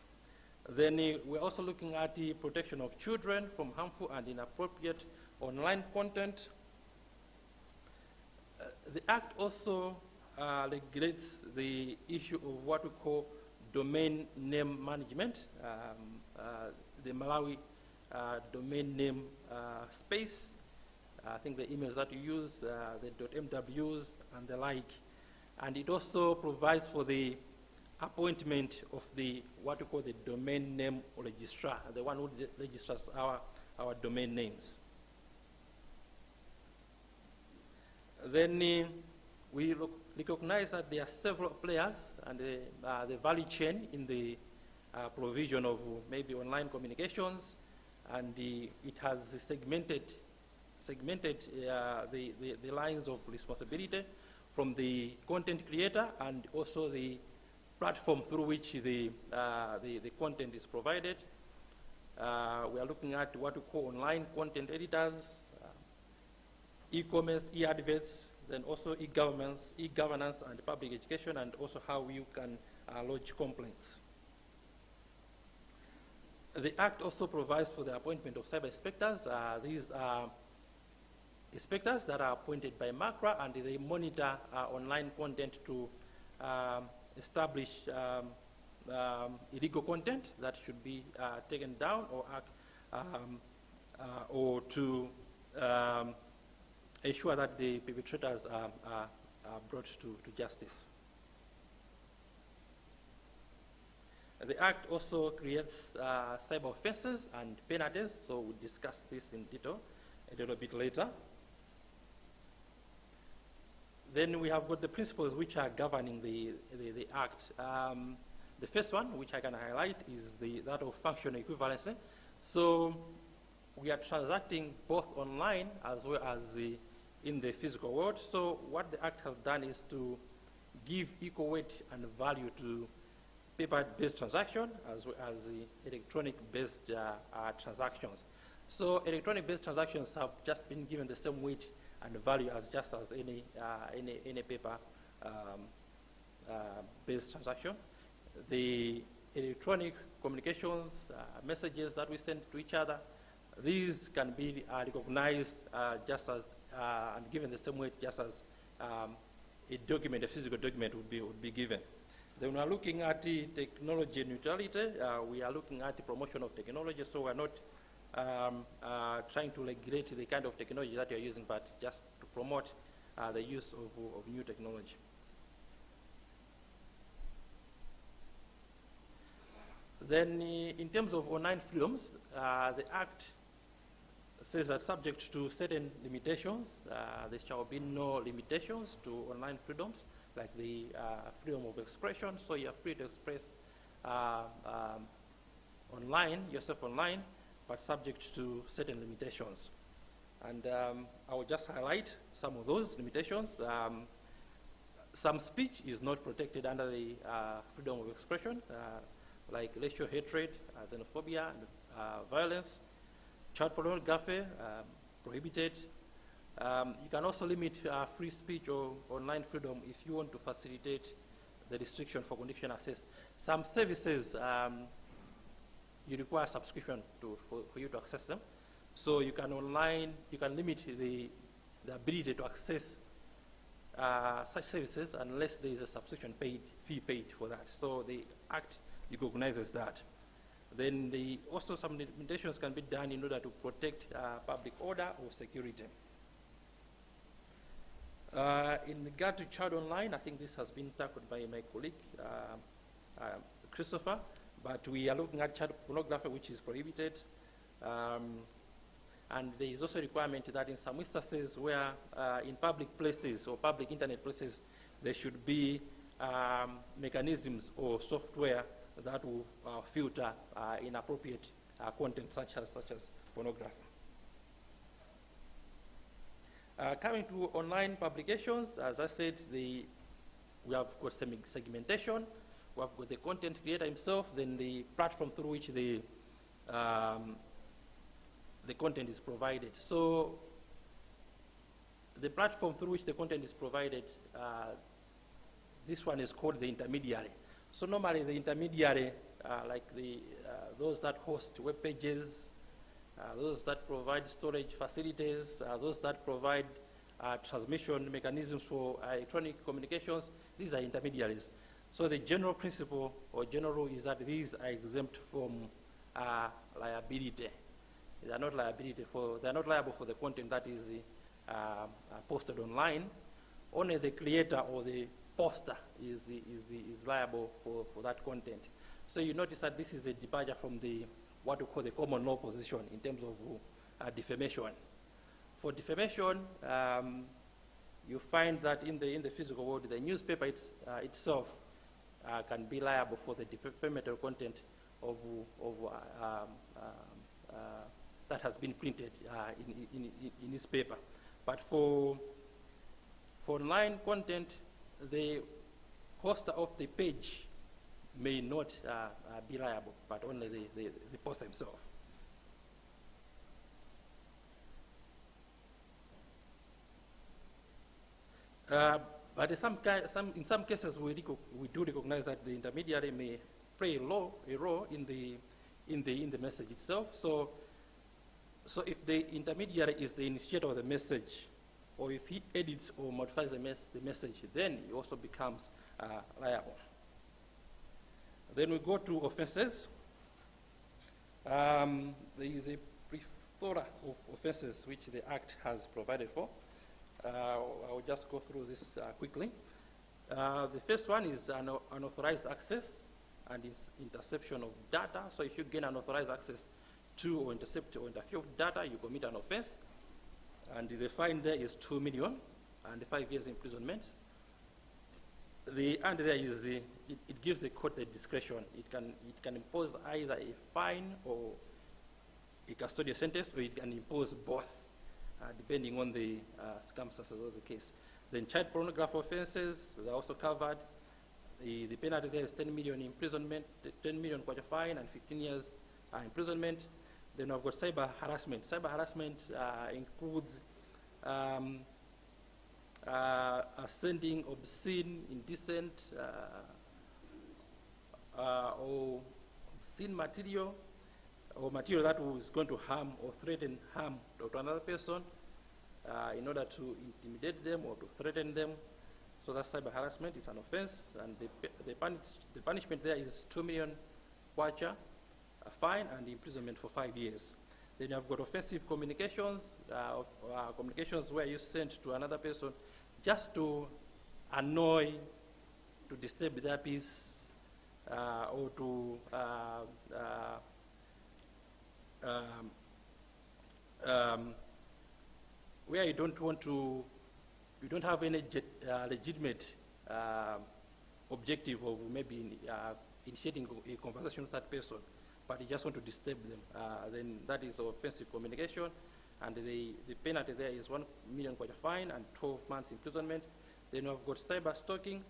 Then we're also looking at the protection of children from harmful and inappropriate online content. The Act also regulates the issue of what we call domain name management, the Malawi domain name space. I think the emails that you use, the .mws and the like. And it also provides for the appointment of what we call the domain name registrar, the one who registers our domain names. Then we recognize that there are several players and the value chain in the provision of maybe online communications, and it has segmented the lines of responsibility from the content creator and also the platform through which the content is provided. We are looking at what we call online content editors, e-commerce, e-adverts, then also e-governance and public education, and also how you can lodge complaints. The Act also provides for the appointment of cyber inspectors. These are inspectors that are appointed by MACRA, and they monitor online content to establish illegal content that should be taken down or to ensure that the perpetrators are brought to justice. The Act also creates cyber offenses and penalties, so we'll discuss this in detail a little bit later. Then we have got the principles which are governing the Act. The first one, which I can highlight, is that of functional equivalency. So we are transacting both online as well as in the physical world. So what the Act has done is to give equal weight and value to paper-based transactions as well as electronic-based transactions. So electronic-based transactions have just been given the same weight and value as just as any paper based transaction. The electronic communications, messages that we send to each other, these can be recognized just as and given the same weight just as a document, a physical document would be given. Then we are looking at the technology neutrality. We are looking at the promotion of technology, so we're not trying to regulate the kind of technology that you're using, but just to promote the use of new technology. Then in terms of online freedoms, the Act says that subject to certain limitations, there shall be no limitations to online freedoms, like the freedom of expression. So you're free to express yourself online, but subject to certain limitations. And I will just highlight some of those limitations. Some speech is not protected under the freedom of expression, like racial hatred, xenophobia, and violence. Child pornography, prohibited. You can also limit free speech or online freedom if you want to facilitate the restriction for conditional access. Some services, you require subscription for you to access them. So you can limit the ability to access such services unless there is a subscription fee paid for that. So the Act recognizes that. Then also some limitations can be done in order to protect public order or security. In regard to child online, I think this has been tackled by my colleague, Christopher, but we are looking at child pornography, which is prohibited. And there is also a requirement that in some instances where in public places or public internet places, there should be mechanisms or software that will filter inappropriate content such as pornography. Coming to online publications, as I said, we have got segmentation. We have got the content creator himself, then the platform through which the content is provided. So the platform through which the content is provided, this one is called the intermediary. So normally the intermediary, like those that host web pages, those that provide storage facilities, those that provide transmission mechanisms for electronic communications, these are intermediaries. So the general principle or general rule is that these are exempt from liability. They are not liable for the content that is posted online. Only the creator or the poster is liable for that content. So you notice that this is a departure from what we call the common law position in terms of defamation. For defamation, you find that in the physical world, the newspaper itself can be liable for the defamatory content of that has been printed in this paper. But for online content, the hoster of the page may not be liable, but only the poster himself. But in some cases, we do recognize that the intermediary may play a role in the message itself. So if the intermediary is the initiator of the message, or if he edits or modifies the message, then he also becomes liable. Then we go to offenses. There is a plethora of offenses which the Act has provided for. I will just go through this quickly. The first one is unauthorized access and interception of data. So if you gain unauthorized access to or intercept or interfere with data, you commit an offense. And the fine there is 2 million and 5 years imprisonment. And there is it gives the court the discretion. It can impose either a fine or a custodial sentence, or it can impose both, depending on the circumstances of the case. Then child pornography offenses, they're also covered. The penalty there is 10 million imprisonment, 10 million quarter fine, and 15 years imprisonment. Then we've got cyber harassment. Cyber harassment includes sending obscene, indecent, or obscene material, or material that was going to harm or threaten harm to another person in order to intimidate them or to threaten them. So that cyber harassment is an offense, and the punishment there is 2 million kwacha, a fine, and imprisonment for 5 years. Then you have got offensive communications, communications where you send to another person just to annoy, to disturb their peace, or to where you don't want to, you don't have any legitimate objective of maybe initiating a conversation with that person, but you just want to disturb them, then that is offensive communication, and the penalty there is 1 million kwacha fine and 12 months imprisonment. Then we've got cyber stalking,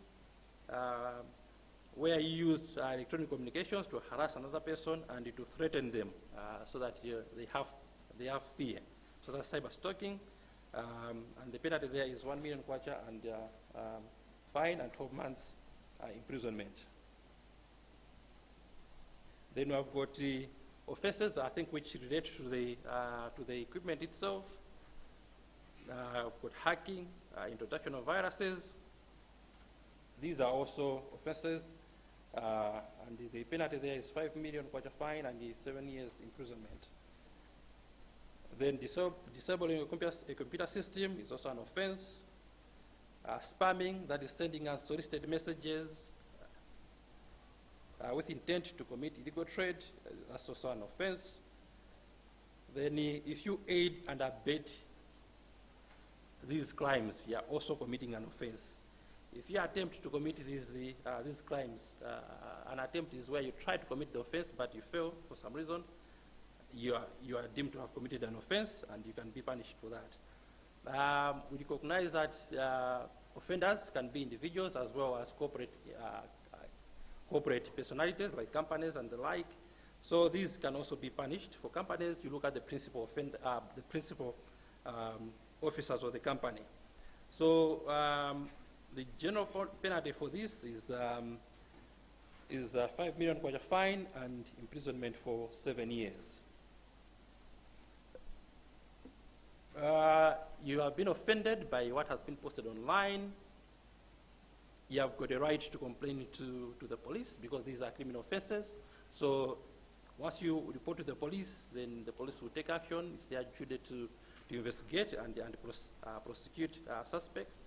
where you use electronic communications to harass another person and to threaten them so that they have fear. So that's cyber stalking, and the penalty there is 1 million kwacha and fine and 12 months imprisonment. Then we have got the offenses, I think, which relate to the equipment itself. We've got hacking, introduction of viruses. These are also offenses, and the penalty there is 5 million kwacha fine and 7 years imprisonment. Then disabling a computer system is also an offense. Spamming, that is sending unsolicited messages with intent to commit illegal trade, that's also an offense. Then if you aid and abet these crimes, you are also committing an offense. If you attempt to commit these crimes, an attempt is where you try to commit the offense but you fail for some reason, you are deemed to have committed an offense and you can be punished for that. We recognize that offenders can be individuals as well as corporate personalities like companies and the like. So these can also be punished. For companies, you look at the principal officers of the company. So the general penalty for this is 5 million kwacha fine and imprisonment for 7 years. You have been offended by what has been posted online. You have got a right to complain to the police because these are criminal offenses. So once you report to the police, then the police will take action. It's their duty to investigate and prosecute suspects.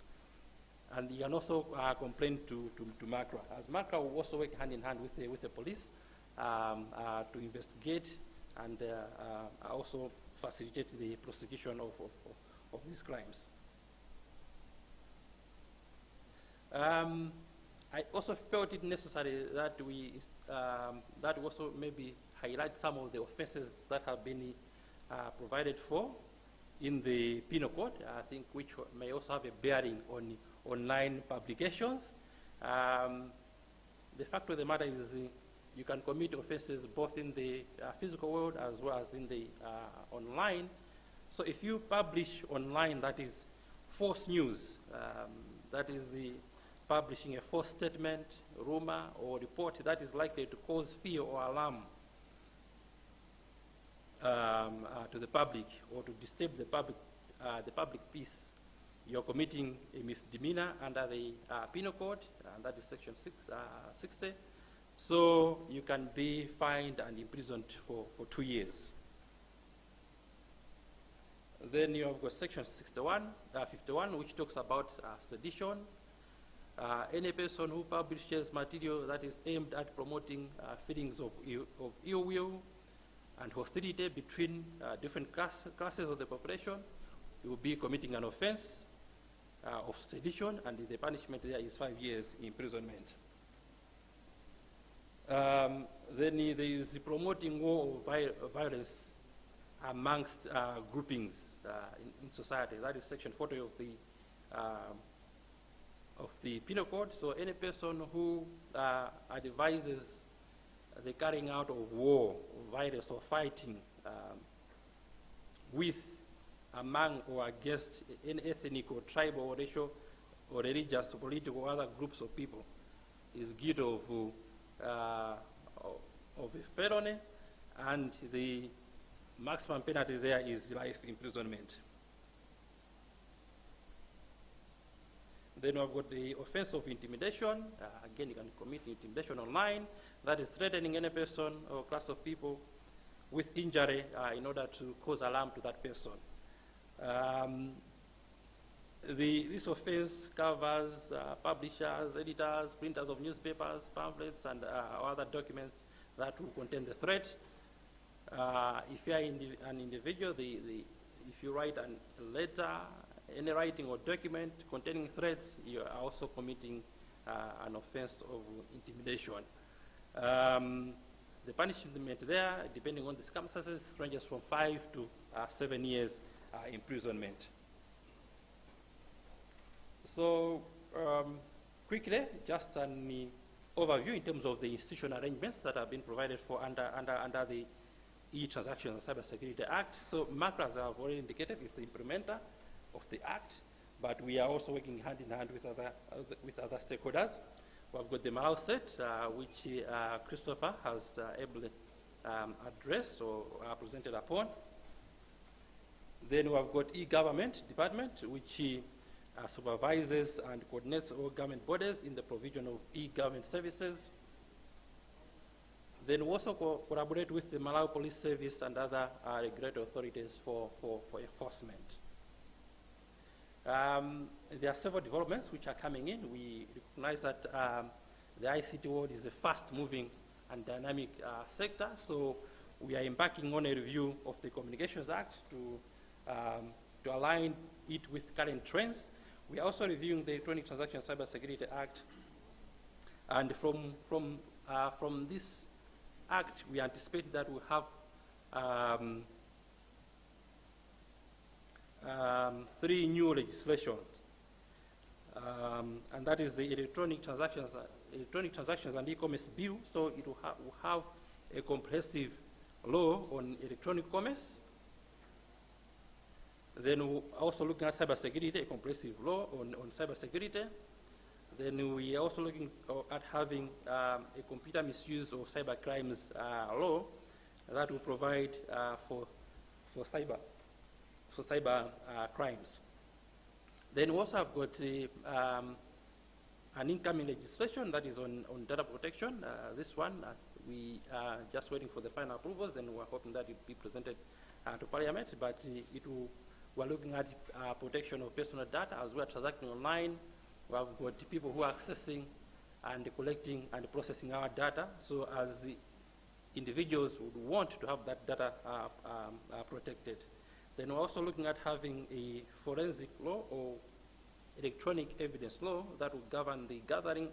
And you can also complain to MACRA. As MACRA will also work hand in hand with the police to investigate and also facilitate the prosecution of these crimes. I also felt it necessary that we also maybe highlight some of the offenses that have been provided for in the penal code, I think, which may also have a bearing on online publications. The fact of the matter is you can commit offenses both in the physical world as well as in the online. So if you publish online, that is false news, that is publishing a false statement, rumor, or report that is likely to cause fear or alarm to the public or to disturb the public peace, you're committing a misdemeanor under the penal code, and that is section 60. So you can be fined and imprisoned for 2 years. Then you have got section 51, which talks about sedition. Any person who publishes material that is aimed at promoting feelings of ill will and hostility between different classes of the population, you will be committing an offense of sedition, and the punishment there is 5 years imprisonment. Then there is the promoting war or violence amongst groupings in society. That is section 40 of the penal code. So any person who advises the carrying out of war, violence, or fighting with, among, or against any ethnic or tribal or racial or religious or political or other groups of people is guilty of a felony, and the maximum penalty there is life imprisonment. Then we've got the offense of intimidation. Again, you can commit intimidation online. That is threatening any person or class of people with injury in order to cause alarm to that person. This offense covers publishers, editors, printers of newspapers, pamphlets, and other documents that will contain the threat. If you are an individual, if you write a letter, any writing or document containing threats, you are also committing an offense of intimidation. The punishment there, depending on the circumstances, ranges from 5 to 7 years imprisonment. So, quickly, just an overview in terms of the institutional arrangements that have been provided for under the E-Transactions and Cybersecurity Act. So, MACRA, as I've already indicated, is the implementer of the Act, but we are also working hand in hand with other stakeholders. We've got the Malawi set, which Christopher has ably addressed or presented upon. Then we've got e-government department, which supervises and coordinates all government bodies in the provision of e-government services. Then we also collaborate with the Malawi Police Service and other regulatory authorities for enforcement. There are several developments which are coming in. We recognize that the ICT world is a fast-moving and dynamic sector, so we are embarking on a review of the Communications Act to align it with current trends. We are also reviewing the Electronic Transactions and Cybersecurity Act, and from this act, we anticipate that we'll have 3 new legislations, and that is the Electronic Transactions and E-Commerce Bill. So it will have a comprehensive law on electronic commerce. Then we're also looking at cybersecurity, a comprehensive law on cybersecurity. Then we are also looking at having a computer misuse or cyber crimes law that will provide for cyber crimes. Then we also have got an incoming legislation that is on data protection. This one, we are just waiting for the final approvals, then we're hoping that it will be presented to Parliament, but we're looking at protection of personal data as we're transacting online. We have got people who are accessing and collecting and processing our data. So as individuals would want to have that data protected. Then we're also looking at having a forensic law or electronic evidence law that will govern the gathering,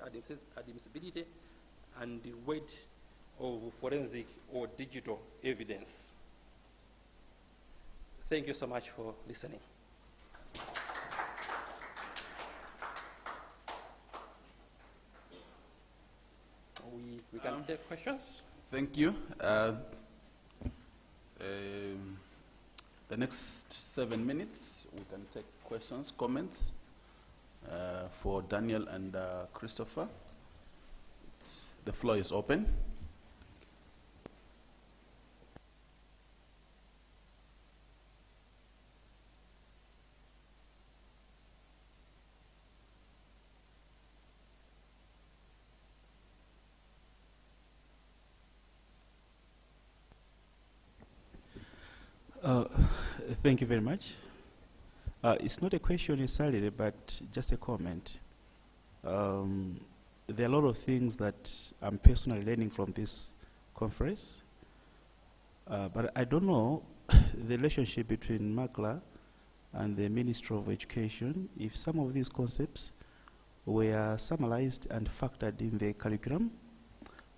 admissibility, and the weight of forensic or digital evidence. Thank you so much for listening. We can take questions. Thank you. The next 7 minutes, we can take questions, comments for Daniel and Christopher. The floor is open. Thank you very much. It's not a question necessarily, but just a comment. There are a lot of things that I'm personally learning from this conference, but I don't know the relationship between MACLA and the Ministry of Education, if some of these concepts were summarized and factored in the curriculum.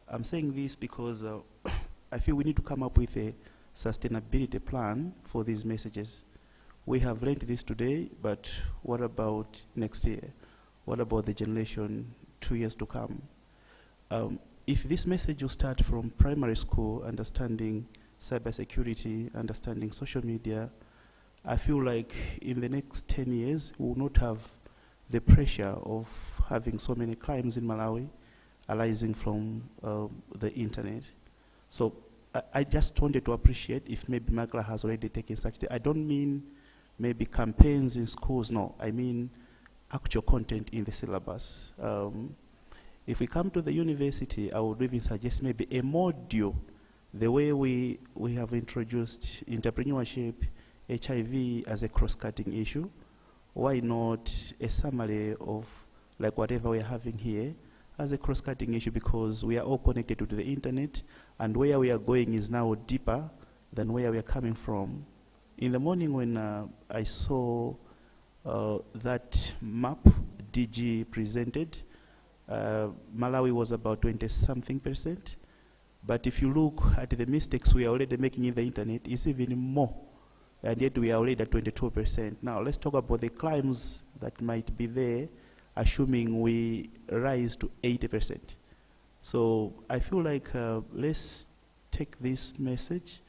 I'm saying this because I feel we need to come up with a sustainability plan for these messages. We have learned this today, but what about next year? What about the generation 2 years to come? If this message will start from primary school, understanding cybersecurity, understanding social media, I feel like in the next 10 years, we will not have the pressure of having so many crimes in Malawi arising from the internet. So I just wanted to appreciate if maybe MACLA has already taken such I don't mean maybe campaigns in schools, no. I mean actual content in the syllabus. If we come to the university, I would even suggest maybe a module, the way we have introduced entrepreneurship, HIV as a cross-cutting issue. Why not a summary of like whatever we're having here as a cross-cutting issue, because we are all connected to the internet, and where we are going is now deeper than where we are coming from. In the morning when I saw that map DG presented, Malawi was about 20-something%. But if you look at the mistakes we are already making in the internet, it's even more. And yet we are already at 22%. Now let's talk about the crimes that might be there, assuming we rise to 80%. So I feel like let's take this message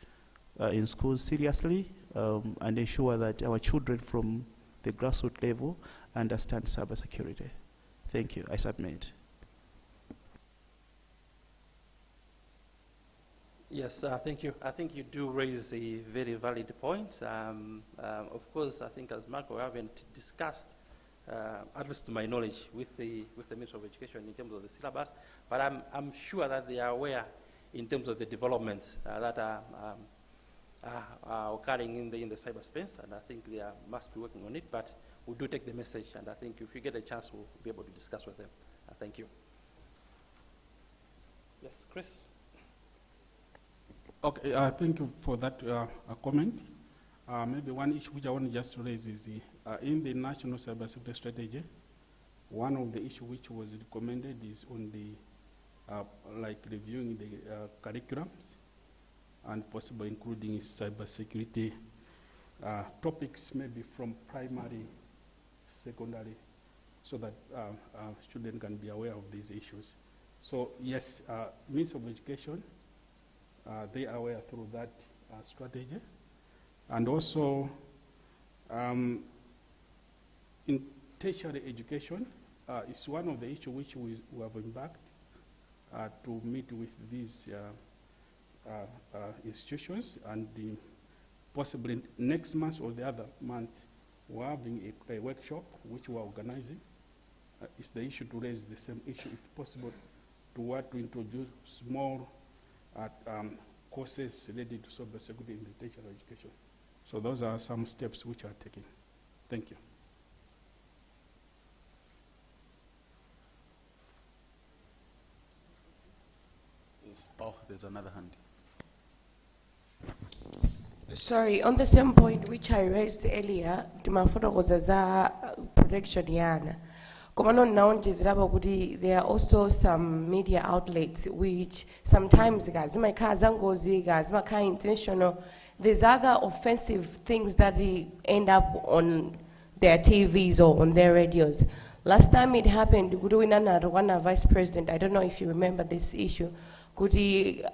in schools seriously and ensure that our children from the grassroots level understand cybersecurity. Thank you. I submit. Yes, thank you. I think you do raise a very valid point. Of course, I think as Marco, we haven't discussed, at least to my knowledge, with the Ministry of Education in terms of the syllabus, but I'm sure that they are aware in terms of the developments that are occurring in the cyberspace, and I think they must be working on it, but we do take the message, and I think if you get a chance, we'll be able to discuss with them. Thank you. Yes, Chris? Okay, thank you for that comment. Maybe one issue which I want to just raise is in the National Cybersecurity Strategy, one of the issues which was recommended is on the like reviewing the curriculums and possibly including cybersecurity topics maybe from primary, secondary, so that students can be aware of these issues. So yes, Ministry of Education, they are aware through that strategy. And also, in tertiary education, it's one of the issues which we have embarked to meet with these institutions, and possibly next month or the other month, we're having a workshop which we're organizing. It's the issue to raise the same issue, if possible, to introduce more courses related to cybersecurity in the tertiary education. So those are some steps which are taken. Thank you. Oh, there's another hand. Sorry, on the same point which I raised earlier, Timaforo was a protection yana. There are also some media outlets which sometimes intentional. There's other offensive things that end up on their TVs or on their radios. Last time it happened, Rwanda Vice President, I don't know if you remember this issue, TV.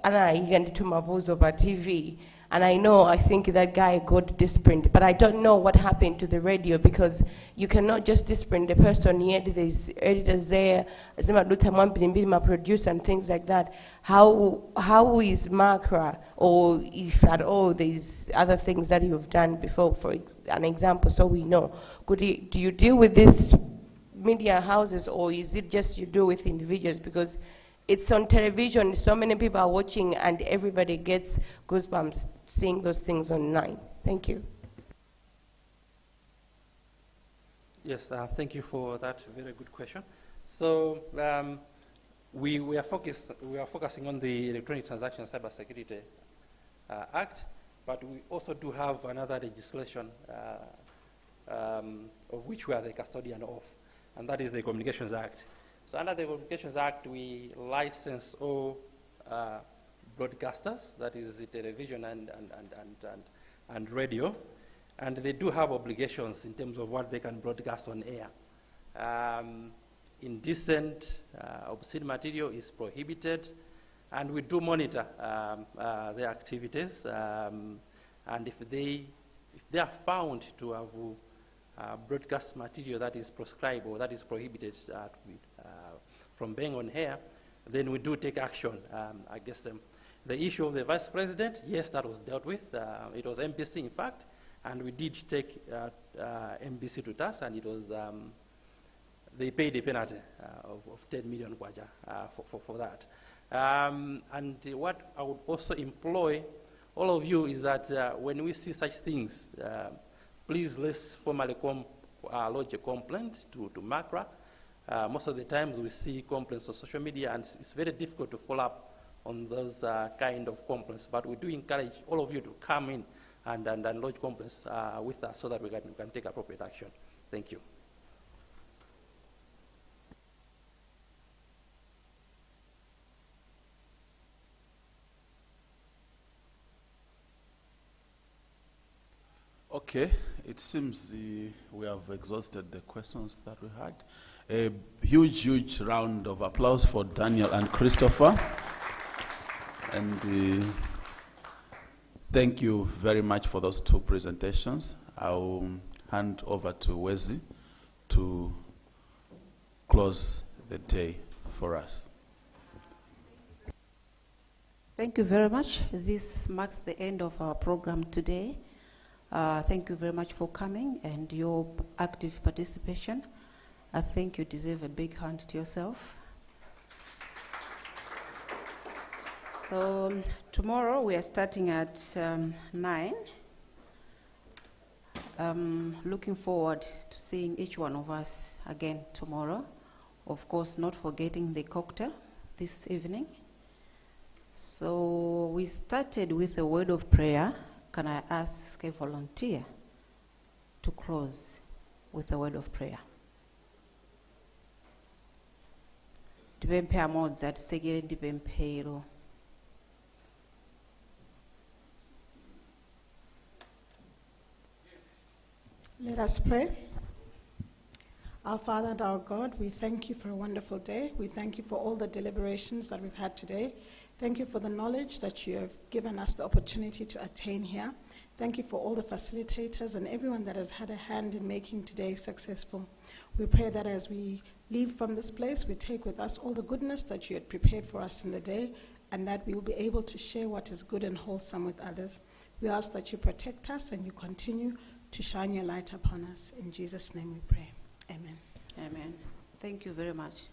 And I think that guy got disciplined, but I don't know what happened to the radio, because you cannot just discipline the person, yet there's editors there, producer and things like that. How is Makra, or if at all there's other things that you've done before, for an example, so we know. Do you deal with these media houses, or is it just you do with individuals? Because it's on television, so many people are watching, and everybody gets goosebumps seeing those things online. Thank you. Yes, thank you for that very good question. So we are focusing on the Electronic Transaction Cybersecurity Act, but we also do have another legislation of which we are the custodian of, and that is the Communications Act. So under the Communications Act, we license all broadcasters, that is the television and radio, and they do have obligations in terms of what they can broadcast on air. Indecent, obscene material is prohibited, and we do monitor their activities, and if they are found to have broadcast material that is proscribed or that is prohibited from being on air, then we do take action against them. The issue of the Vice President, yes, that was dealt with. It was MBC, in fact, and we did take MBC to task, and it was they paid a penalty of 10 million kwacha for that. And what I would also employ all of you is that when we see such things, please let's formally lodge a complaint to MACRA. Most of the times we see complaints on social media, and it's very difficult to follow up on those kind of complaints. But we do encourage all of you to come in and lodge complaints with us so that we can take appropriate action. Thank you. Okay, it seems we have exhausted the questions that we had. A huge round of applause for Daniel and Christopher. And thank you very much for those two presentations. I'll hand over to Wezi to close the day for us. Thank you very much. This marks the end of our program today. Thank you very much for coming and your active participation. I think you deserve a big hand to yourself. So tomorrow we are starting at 9. Looking forward to seeing each one of us again tomorrow. Of course, not forgetting the cocktail this evening. So we started with a word of prayer. Can I ask a volunteer to close with a word of prayer? Dipempe amodzi atisegere dipempero. Let us pray. Our Father and our God, we thank you for a wonderful day. We thank you for all the deliberations that we've had today. Thank you for the knowledge that you have given us the opportunity to attain here. Thank you for all the facilitators and everyone that has had a hand in making today successful. We pray that as we leave from this place, we take with us all the goodness that you had prepared for us in the day, and that we will be able to share what is good and wholesome with others. We ask that you protect us and you continue to shine your light upon us. In Jesus' name we pray. Amen. Amen. Thank you very much.